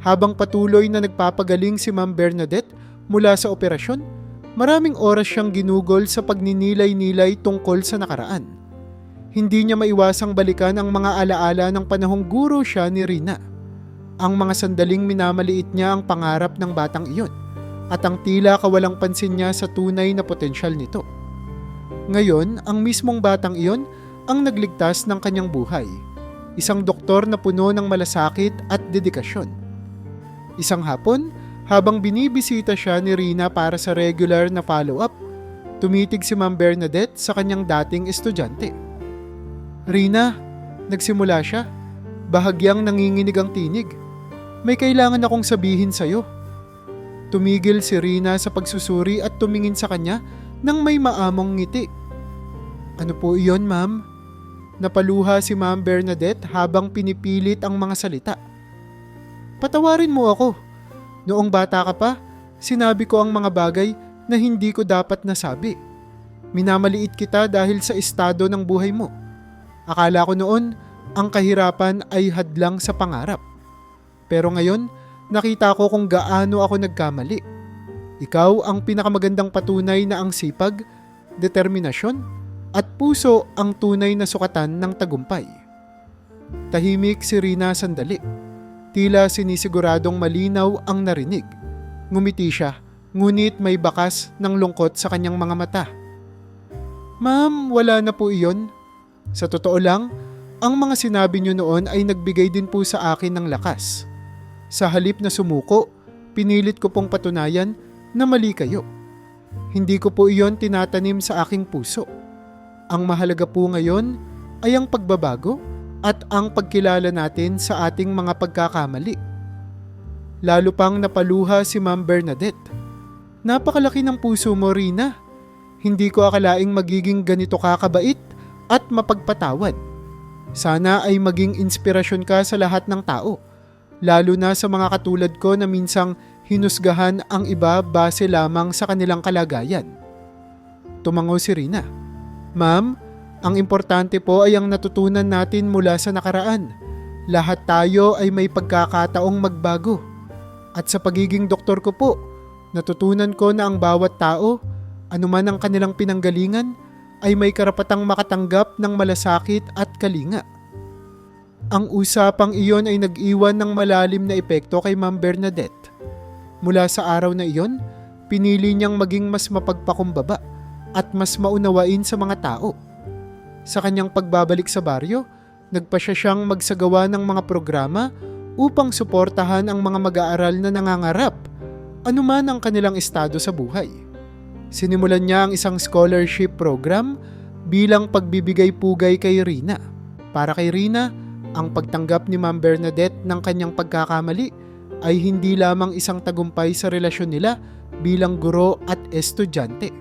Habang patuloy na nagpapagaling si Ma'am Bernadette, Mula sa operasyon, maraming oras siyang ginugol sa pagninilay-nilay tungkol sa nakaraan. Hindi niya maiwasang balikan ang mga alaala ng panahong guro siya ni Rina. Ang mga sandaling minamaliit niya ang pangarap ng batang iyon at ang tila kawalang pansin niya sa tunay na potensyal nito. Ngayon, ang mismong batang iyon ang nagligtas ng kanyang buhay. Isang doktor na puno ng malasakit at dedikasyon. Isang hapon, habang binibisita siya ni Rina para sa regular na follow-up, tumitig si Ma'am Bernadette sa kanyang dating estudyante. "Rina," nagsimula siya, bahagyang nanginginig ang tinig. "May kailangan akong sabihin sa'yo." Tumigil si Rina sa pagsusuri at tumingin sa kanya nang may maamong ngiti. "Ano po iyon, ma'am?" Napaluha si Ma'am Bernadette habang pinipilit ang mga salita. "Patawarin mo ako. Noong bata ka pa, sinabi ko ang mga bagay na hindi ko dapat nasabi. Minamaliit kita dahil sa estado ng buhay mo. Akala ko noon, ang kahirapan ay hadlang sa pangarap. Pero ngayon, nakita ko kung gaano ako nagkamali. Ikaw ang pinakamagandang patunay na ang sipag, determinasyon, at puso ang tunay na sukatan ng tagumpay." Tahimik si Rina sandali. Tila sinisiguradong malinaw ang narinig. Ngumiti siya, ngunit may bakas ng lungkot sa kanyang mga mata. "Ma'am, wala na po iyon. Sa totoo lang, ang mga sinabi niyo noon ay nagbigay din po sa akin ng lakas. Sa halip na sumuko, pinilit ko pong patunayan na mali kayo. Hindi ko po iyon tinatanim sa aking puso. Ang mahalaga po ngayon ay ang pagbabago at ang pagkilala natin sa ating mga pagkakamali." Lalo pang napaluha si Ma'am Bernadette. "Napakalaki ng puso mo, Rina. Hindi ko akalaing magiging ganito ka kabait at mapagpatawad. Sana ay maging inspirasyon ka sa lahat ng tao, lalo na sa mga katulad ko na minsang hinusgahan ang iba base lamang sa kanilang kalagayan." Tumango si Rina. "Ma'am, ang importante po ay ang natutunan natin mula sa nakaraan. Lahat tayo ay may pagkakataong magbago. At sa pagiging doktor ko po, natutunan ko na ang bawat tao, anuman ang kanilang pinanggalingan, ay may karapatang makatanggap ng malasakit at kalinga." Ang usapang iyon ay nag-iwan ng malalim na epekto kay Ma'am Bernadette. Mula sa araw na iyon, pinili niyang maging mas mapagpakumbaba at mas maunawain sa mga tao. Sa kanyang pagbabalik sa baryo, nagpasya siyang magsagawa ng mga programa upang suportahan ang mga mag-aaral na nangangarap, anuman ang kanilang estado sa buhay. Sinimulan niya ang isang scholarship program bilang pagbibigay pugay kay Rina. Para kay Rina, ang pagtanggap ni Ma'am Bernadette ng kanyang pagkakamali ay hindi lamang isang tagumpay sa relasyon nila bilang guro at estudyante.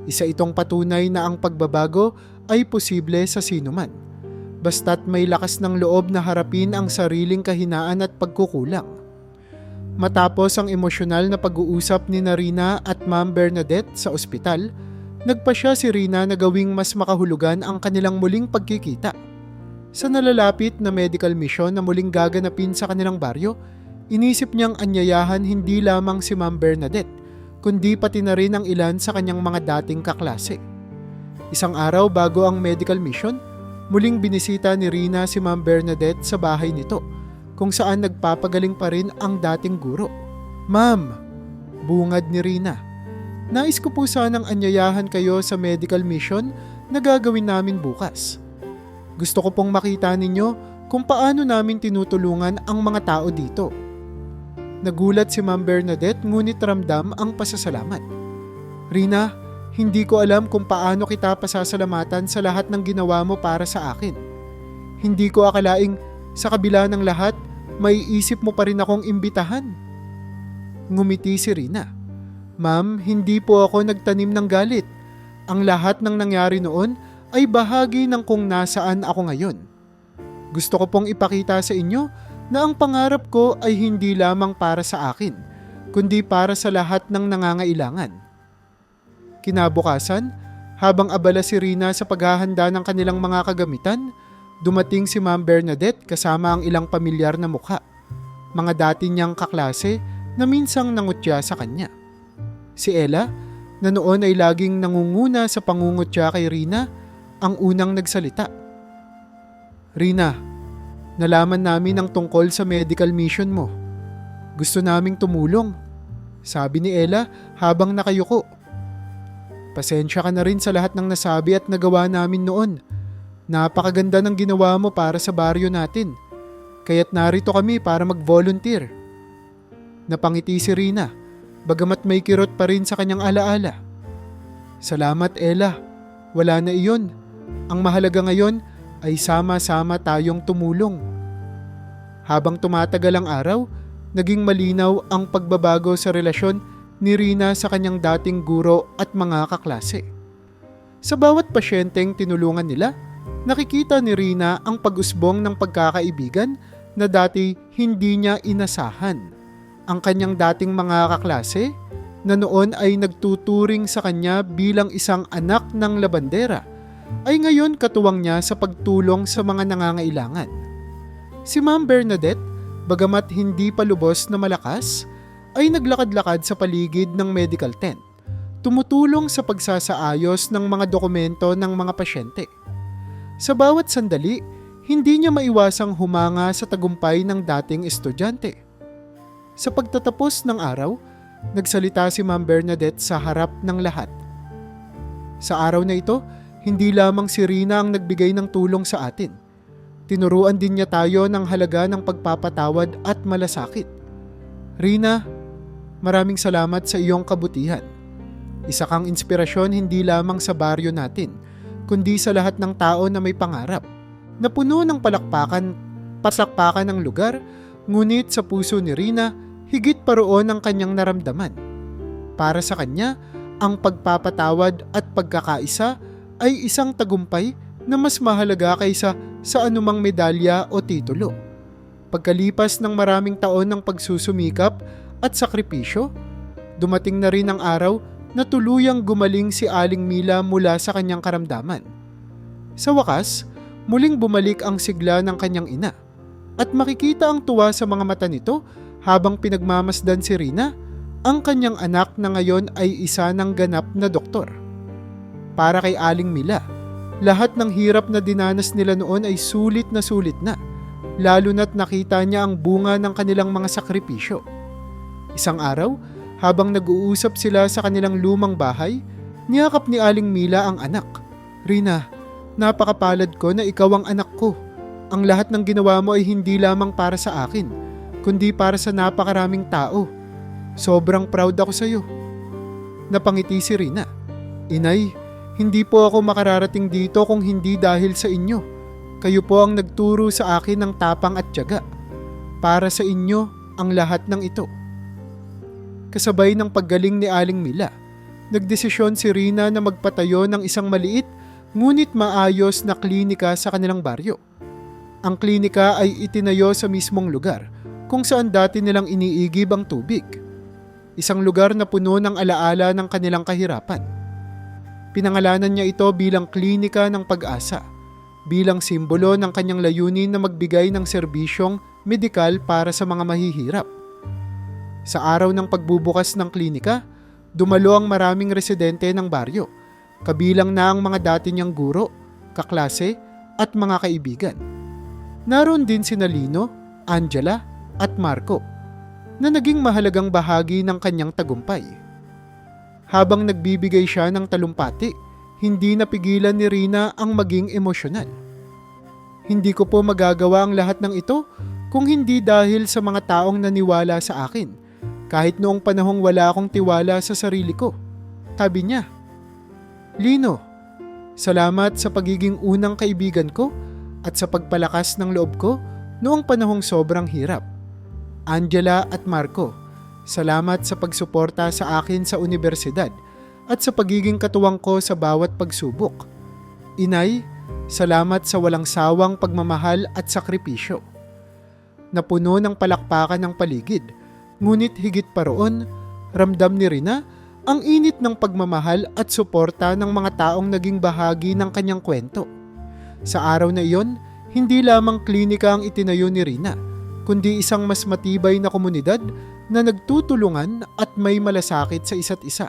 Isa itong patunay na ang pagbabago ay posible sa sinuman, basta't may lakas ng loob na harapin ang sariling kahinaan at pagkukulang. Matapos ang emosyonal na pag-uusap ni Rina at Ma'am Bernadette sa ospital, nagpasya si Rina na gawing mas makahulugan ang kanilang muling pagkikita. Sa nalalapit na medical mission na muling gaganapin sa kanilang baryo, inisip niyang anyayahan hindi lamang si Ma'am Bernadette, kundi pati na rin ang ilan sa kanyang mga dating kaklase. Isang araw bago ang medical mission, muling binisita ni Rina si Ma'am Bernadette sa bahay nito, kung saan nagpapagaling pa rin ang dating guro. "Ma'am," bungad ni Rina, "nais ko po sanang anyayahan kayo sa medical mission na gagawin namin bukas. Gusto ko pong makita ninyo kung paano namin tinutulungan ang mga tao dito." Nagulat si Ma'am Bernadette ngunit ramdam ang pasasalamat. "Rina, hindi ko alam kung paano kita pasasalamatan sa lahat ng ginawa mo para sa akin. Hindi ko akalaing sa kabila ng lahat, may isip mo pa rin akong imbitahan." Ngumiti si Rina. "Ma'am, hindi po ako nagtanim ng galit. Ang lahat ng nangyari noon ay bahagi ng kung nasaan ako ngayon. Gusto ko pong ipakita sa inyo na ang pangarap ko ay hindi lamang para sa akin, kundi para sa lahat ng nangangailangan." Kinabukasan, habang abala si Rina sa paghahanda ng kanilang mga kagamitan, dumating si Ma'am Bernadette kasama ang ilang pamilyar na mukha, mga dati niyang kaklase na minsang nangutya sa kanya. Si Ella, na noon ay laging nangunguna sa pangungutya kay Rina, ang unang nagsalita. Rina, nalaman namin ang tungkol sa medical mission mo. Gusto naming tumulong, sabi ni Ella habang nakayuko. Pasensya ka na rin sa lahat ng nasabi at nagawa namin noon. Napakaganda ng ginawa mo para sa baryo natin. Kaya't narito kami para mag-volunteer. Napangiti si Rina, bagamat may kirot pa rin sa kanyang alaala. Salamat Ella, wala na iyon. Ang mahalaga ngayon ay sama-sama tayong tumulong. Habang tumatagal ang araw, naging malinaw ang pagbabago sa relasyon ni Rina sa kanyang dating guro at mga kaklase. Sa bawat pasyenteng tinulungan nila, nakikita ni Rina ang pag-usbong ng pagkakaibigan na dati hindi niya inasahan. Ang kanyang dating mga kaklase na noon ay nagtuturing sa kanya bilang isang anak ng labandera ay ngayon katuwang niya sa pagtulong sa mga nangangailangan. Si Ma'am Bernadette, bagamat hindi pa lubos na malakas, ay naglakad-lakad sa paligid ng medical tent, tumutulong sa pagsasaayos ng mga dokumento ng mga pasyente. Sa bawat sandali, hindi niya maiwasang humanga sa tagumpay ng dating estudyante. Sa pagtatapos ng araw, nagsalita si Ma'am Bernadette sa harap ng lahat. Sa araw na ito, hindi lamang si Rina ang nagbigay ng tulong sa atin. Tinuruan din niya tayo ng halaga ng pagpapatawad at malasakit. Rina, maraming salamat sa iyong kabutihan. Isa kang inspirasyon hindi lamang sa baryo natin, kundi sa lahat ng tao na may pangarap. Napuno ng palakpakan ng lugar, ngunit sa puso ni Rina, higit pa roon ang kanyang naramdaman. Para sa kanya, ang pagpapatawad at pagkakaisa ay isang tagumpay na mas mahalaga kaysa sa anumang medalya o titulo. Pagkalipas ng maraming taon ng pagsusumikap at sakripisyo, dumating na rin ang araw na tuluyang gumaling si Aling Mila mula sa kanyang karamdaman. Sa wakas, muling bumalik ang sigla ng kanyang ina at makikita ang tuwa sa mga mata nito habang pinagmamasdan si Rina, ang kanyang anak na ngayon ay isa ng ganap na doktor. Para kay Aling Mila, lahat ng hirap na dinanas nila noon ay sulit na, lalo na't nakita niya ang bunga ng kanilang mga sakripisyo. Isang araw, habang nag-uusap sila sa kanilang lumang bahay, niyakap ni Aling Mila ang anak. Rina, napakapalad ko na ikaw ang anak ko. Ang lahat ng ginawa mo ay hindi lamang para sa akin, kundi para sa napakaraming tao. Sobrang proud ako sa iyo. Napangiti si Rina. Inay, hindi po ako makararating dito kung hindi dahil sa inyo. Kayo po ang nagturo sa akin ng tapang at tiyaga. Para sa inyo ang lahat ng ito. Kasabay ng paggaling ni Aling Mila, nagdesisyon si Rina na magpatayo ng isang maliit ngunit maayos na klinika sa kanilang baryo. Ang klinika ay itinayo sa mismong lugar kung saan dati nilang iniigib ang tubig. Isang lugar na puno ng alaala ng kanilang kahirapan. Pinangalanan niya ito bilang Klinika ng Pag-asa, bilang simbolo ng kanyang layunin na magbigay ng serbisyong medikal para sa mga mahihirap. Sa araw ng pagbubukas ng klinika, dumalo ang maraming residente ng baryo, kabilang na ang mga dati niyang guro, kaklase at mga kaibigan. Naroon din sina Lino, Angela at Marco, na naging mahalagang bahagi ng kanyang tagumpay. Habang nagbibigay siya ng talumpati, hindi napigilan ni Rina ang maging emosyonal. Hindi ko po magagawa ang lahat ng ito kung hindi dahil sa mga taong naniwala sa akin, kahit noong panahong wala akong tiwala sa sarili ko. Sabi niya, Lino, salamat sa pagiging unang kaibigan ko at sa pagpalakas ng loob ko noong panahong sobrang hirap. Angela at Marco, salamat sa pagsuporta sa akin sa universidad at sa pagiging katuwang ko sa bawat pagsubok. Inay, salamat sa walang sawang pagmamahal at sakripisyo. Napuno ng palakpakan ng paligid, ngunit higit pa roon, ramdam ni Rina ang init ng pagmamahal at suporta ng mga taong naging bahagi ng kanyang kwento. Sa araw na iyon, hindi lamang klinika ang itinayo ni Rina, kundi isang mas matibay na komunidad na nagtutulungan at may malasakit sa isa't isa.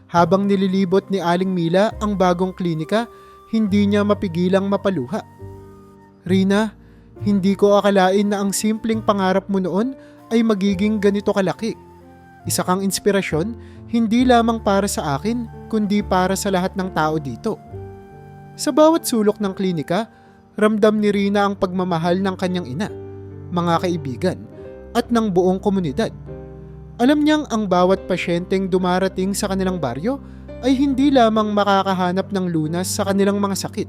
Habang nililibot ni Aling Mila ang bagong klinika, hindi niya mapigilang mapaluha. Rina, hindi ko akalain na ang simpleng pangarap mo noon ay magiging ganito kalaki. Isa kang inspirasyon, hindi lamang para sa akin, kundi para sa lahat ng tao dito. Sa bawat sulok ng klinika, ramdam ni Rina ang pagmamahal ng kanyang ina, mga kaibigan, at ng buong komunidad. Alam niyang ang bawat pasyenteng dumarating sa kanilang baryo ay hindi lamang makakahanap ng lunas sa kanilang mga sakit,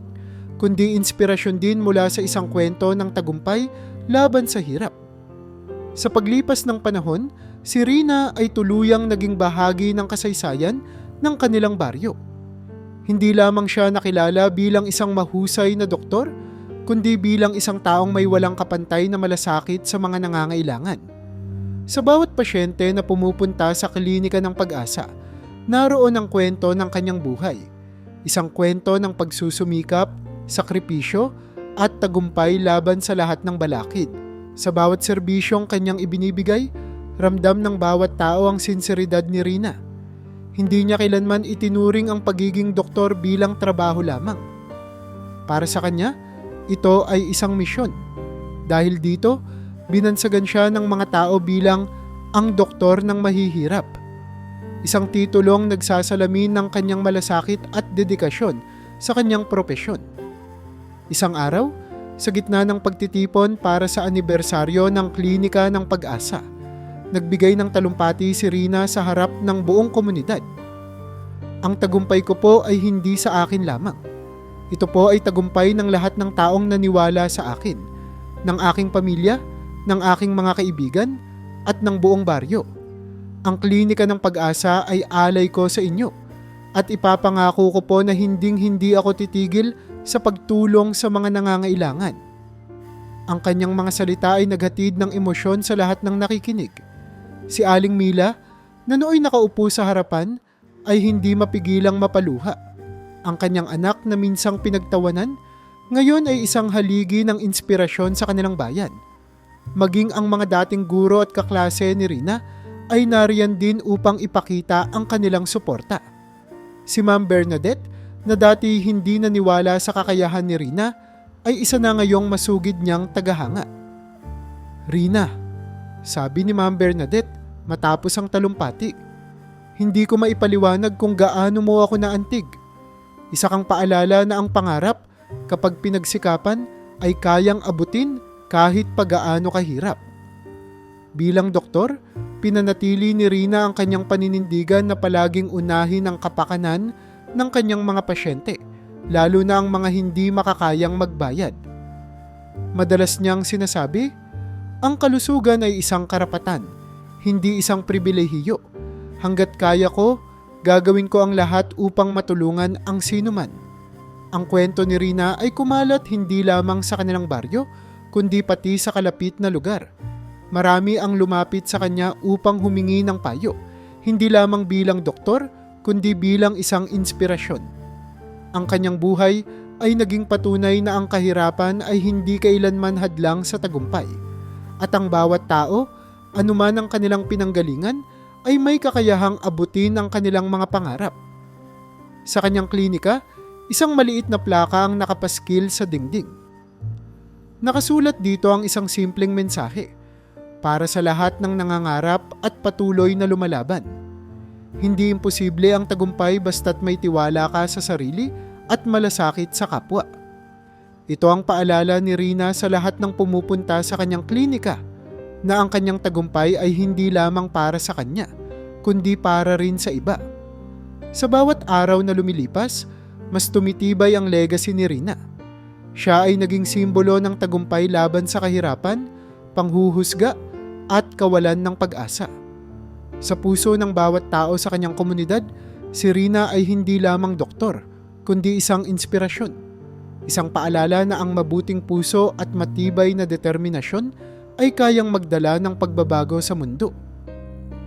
kundi inspirasyon din mula sa isang kwento ng tagumpay laban sa hirap. Sa paglipas ng panahon, si Rina ay tuluyang naging bahagi ng kasaysayan ng kanilang baryo. Hindi lamang siya nakilala bilang isang mahusay na doktor, kundi bilang isang taong may walang kapantay na malasakit sa mga nangangailangan. Sa bawat pasyente na pumupunta sa klinika ng Pag-asa, naroon ang kwento ng kanyang buhay. Isang kwento ng pagsusumikap, sakripisyo, at tagumpay laban sa lahat ng balakid. Sa bawat serbisyong kanyang ibinibigay, ramdam ng bawat tao ang sinseridad ni Rina. Hindi niya kailanman itinuring ang pagiging doktor bilang trabaho lamang. Para sa kanya, ito ay isang misyon. Dahil dito, binansagan siya ng mga tao bilang ang doktor ng mahihirap. Isang titulong nagsasalamin ng kanyang malasakit at dedikasyon sa kanyang propesyon. Isang araw, sa gitna ng pagtitipon para sa anibersaryo ng klinika ng Pag-asa, nagbigay ng talumpati si Rina sa harap ng buong komunidad. Ang tagumpay ko po ay hindi sa akin lamang. Ito po ay tagumpay ng lahat ng taong naniwala sa akin, ng aking pamilya, ng aking mga kaibigan, at ng buong baryo. Ang klinika ng Pag-asa ay alay ko sa inyo at ipapangako ko po na hinding-hindi ako titigil sa pagtulong sa mga nangangailangan. Ang kanyang mga salita ay naghatid ng emosyon sa lahat ng nakikinig. Si Aling Mila, na nooy nakaupo sa harapan, ay hindi mapigilang mapaluha. Ang kanyang anak na minsang pinagtawanan, ngayon ay isang haligi ng inspirasyon sa kanilang bayan. Maging ang mga dating guro at kaklase ni Rina ay nariyan din upang ipakita ang kanilang suporta. Si Ma'am Bernadette, na dati hindi naniwala sa kakayahan ni Rina, ay isa na ngayong masugid niyang tagahanga. Rina, sabi ni Ma'am Bernadette matapos ang talumpati, hindi ko maipaliwanag kung gaano mo ako naantig. Isa kang paalala na ang pangarap, kapag pinagsikapan, ay kayang abutin kahit pagaano kahirap. Bilang doktor, pinanatili ni Rina ang kanyang paninindigan na palaging unahin ang kapakanan ng kanyang mga pasyente, lalo na ang mga hindi makakayang magbayad. Madalas niyang sinasabi, ang kalusugan ay isang karapatan, hindi isang pribilehiyo. Hanggat kaya ko, gagawin ko ang lahat upang matulungan ang sinuman. Ang kwento ni Rina ay kumalat hindi lamang sa kanilang baryo, kundi pati sa kalapit na lugar. Marami ang lumapit sa kanya upang humingi ng payo, hindi lamang bilang doktor, kundi bilang isang inspirasyon. Ang kanyang buhay ay naging patunay na ang kahirapan ay hindi kailanman hadlang sa tagumpay. At ang bawat tao, anuman ang kanilang pinanggalingan, ay may kakayahang abutin ang kanilang mga pangarap. Sa kanyang klinika, isang maliit na plaka ang nakapaskil sa dingding. Nakasulat dito ang isang simpleng mensahe para sa lahat ng nangangarap at patuloy na lumalaban. Hindi imposible ang tagumpay basta't may tiwala ka sa sarili at malasakit sa kapwa. Ito ang paalala ni Rina sa lahat ng pumupunta sa kanyang klinika na ang kanyang tagumpay ay hindi lamang para sa kanya, kundi para rin sa iba. Sa bawat araw na lumilipas, mas tumitibay ang legacy ni Rina. Siya ay naging simbolo ng tagumpay laban sa kahirapan, panghuhusga, at kawalan ng pag-asa. Sa puso ng bawat tao sa kanyang komunidad, si Rina ay hindi lamang doktor, kundi isang inspirasyon. Isang paalala na ang mabuting puso at matibay na determinasyon ay kayang magdala ng pagbabago sa mundo.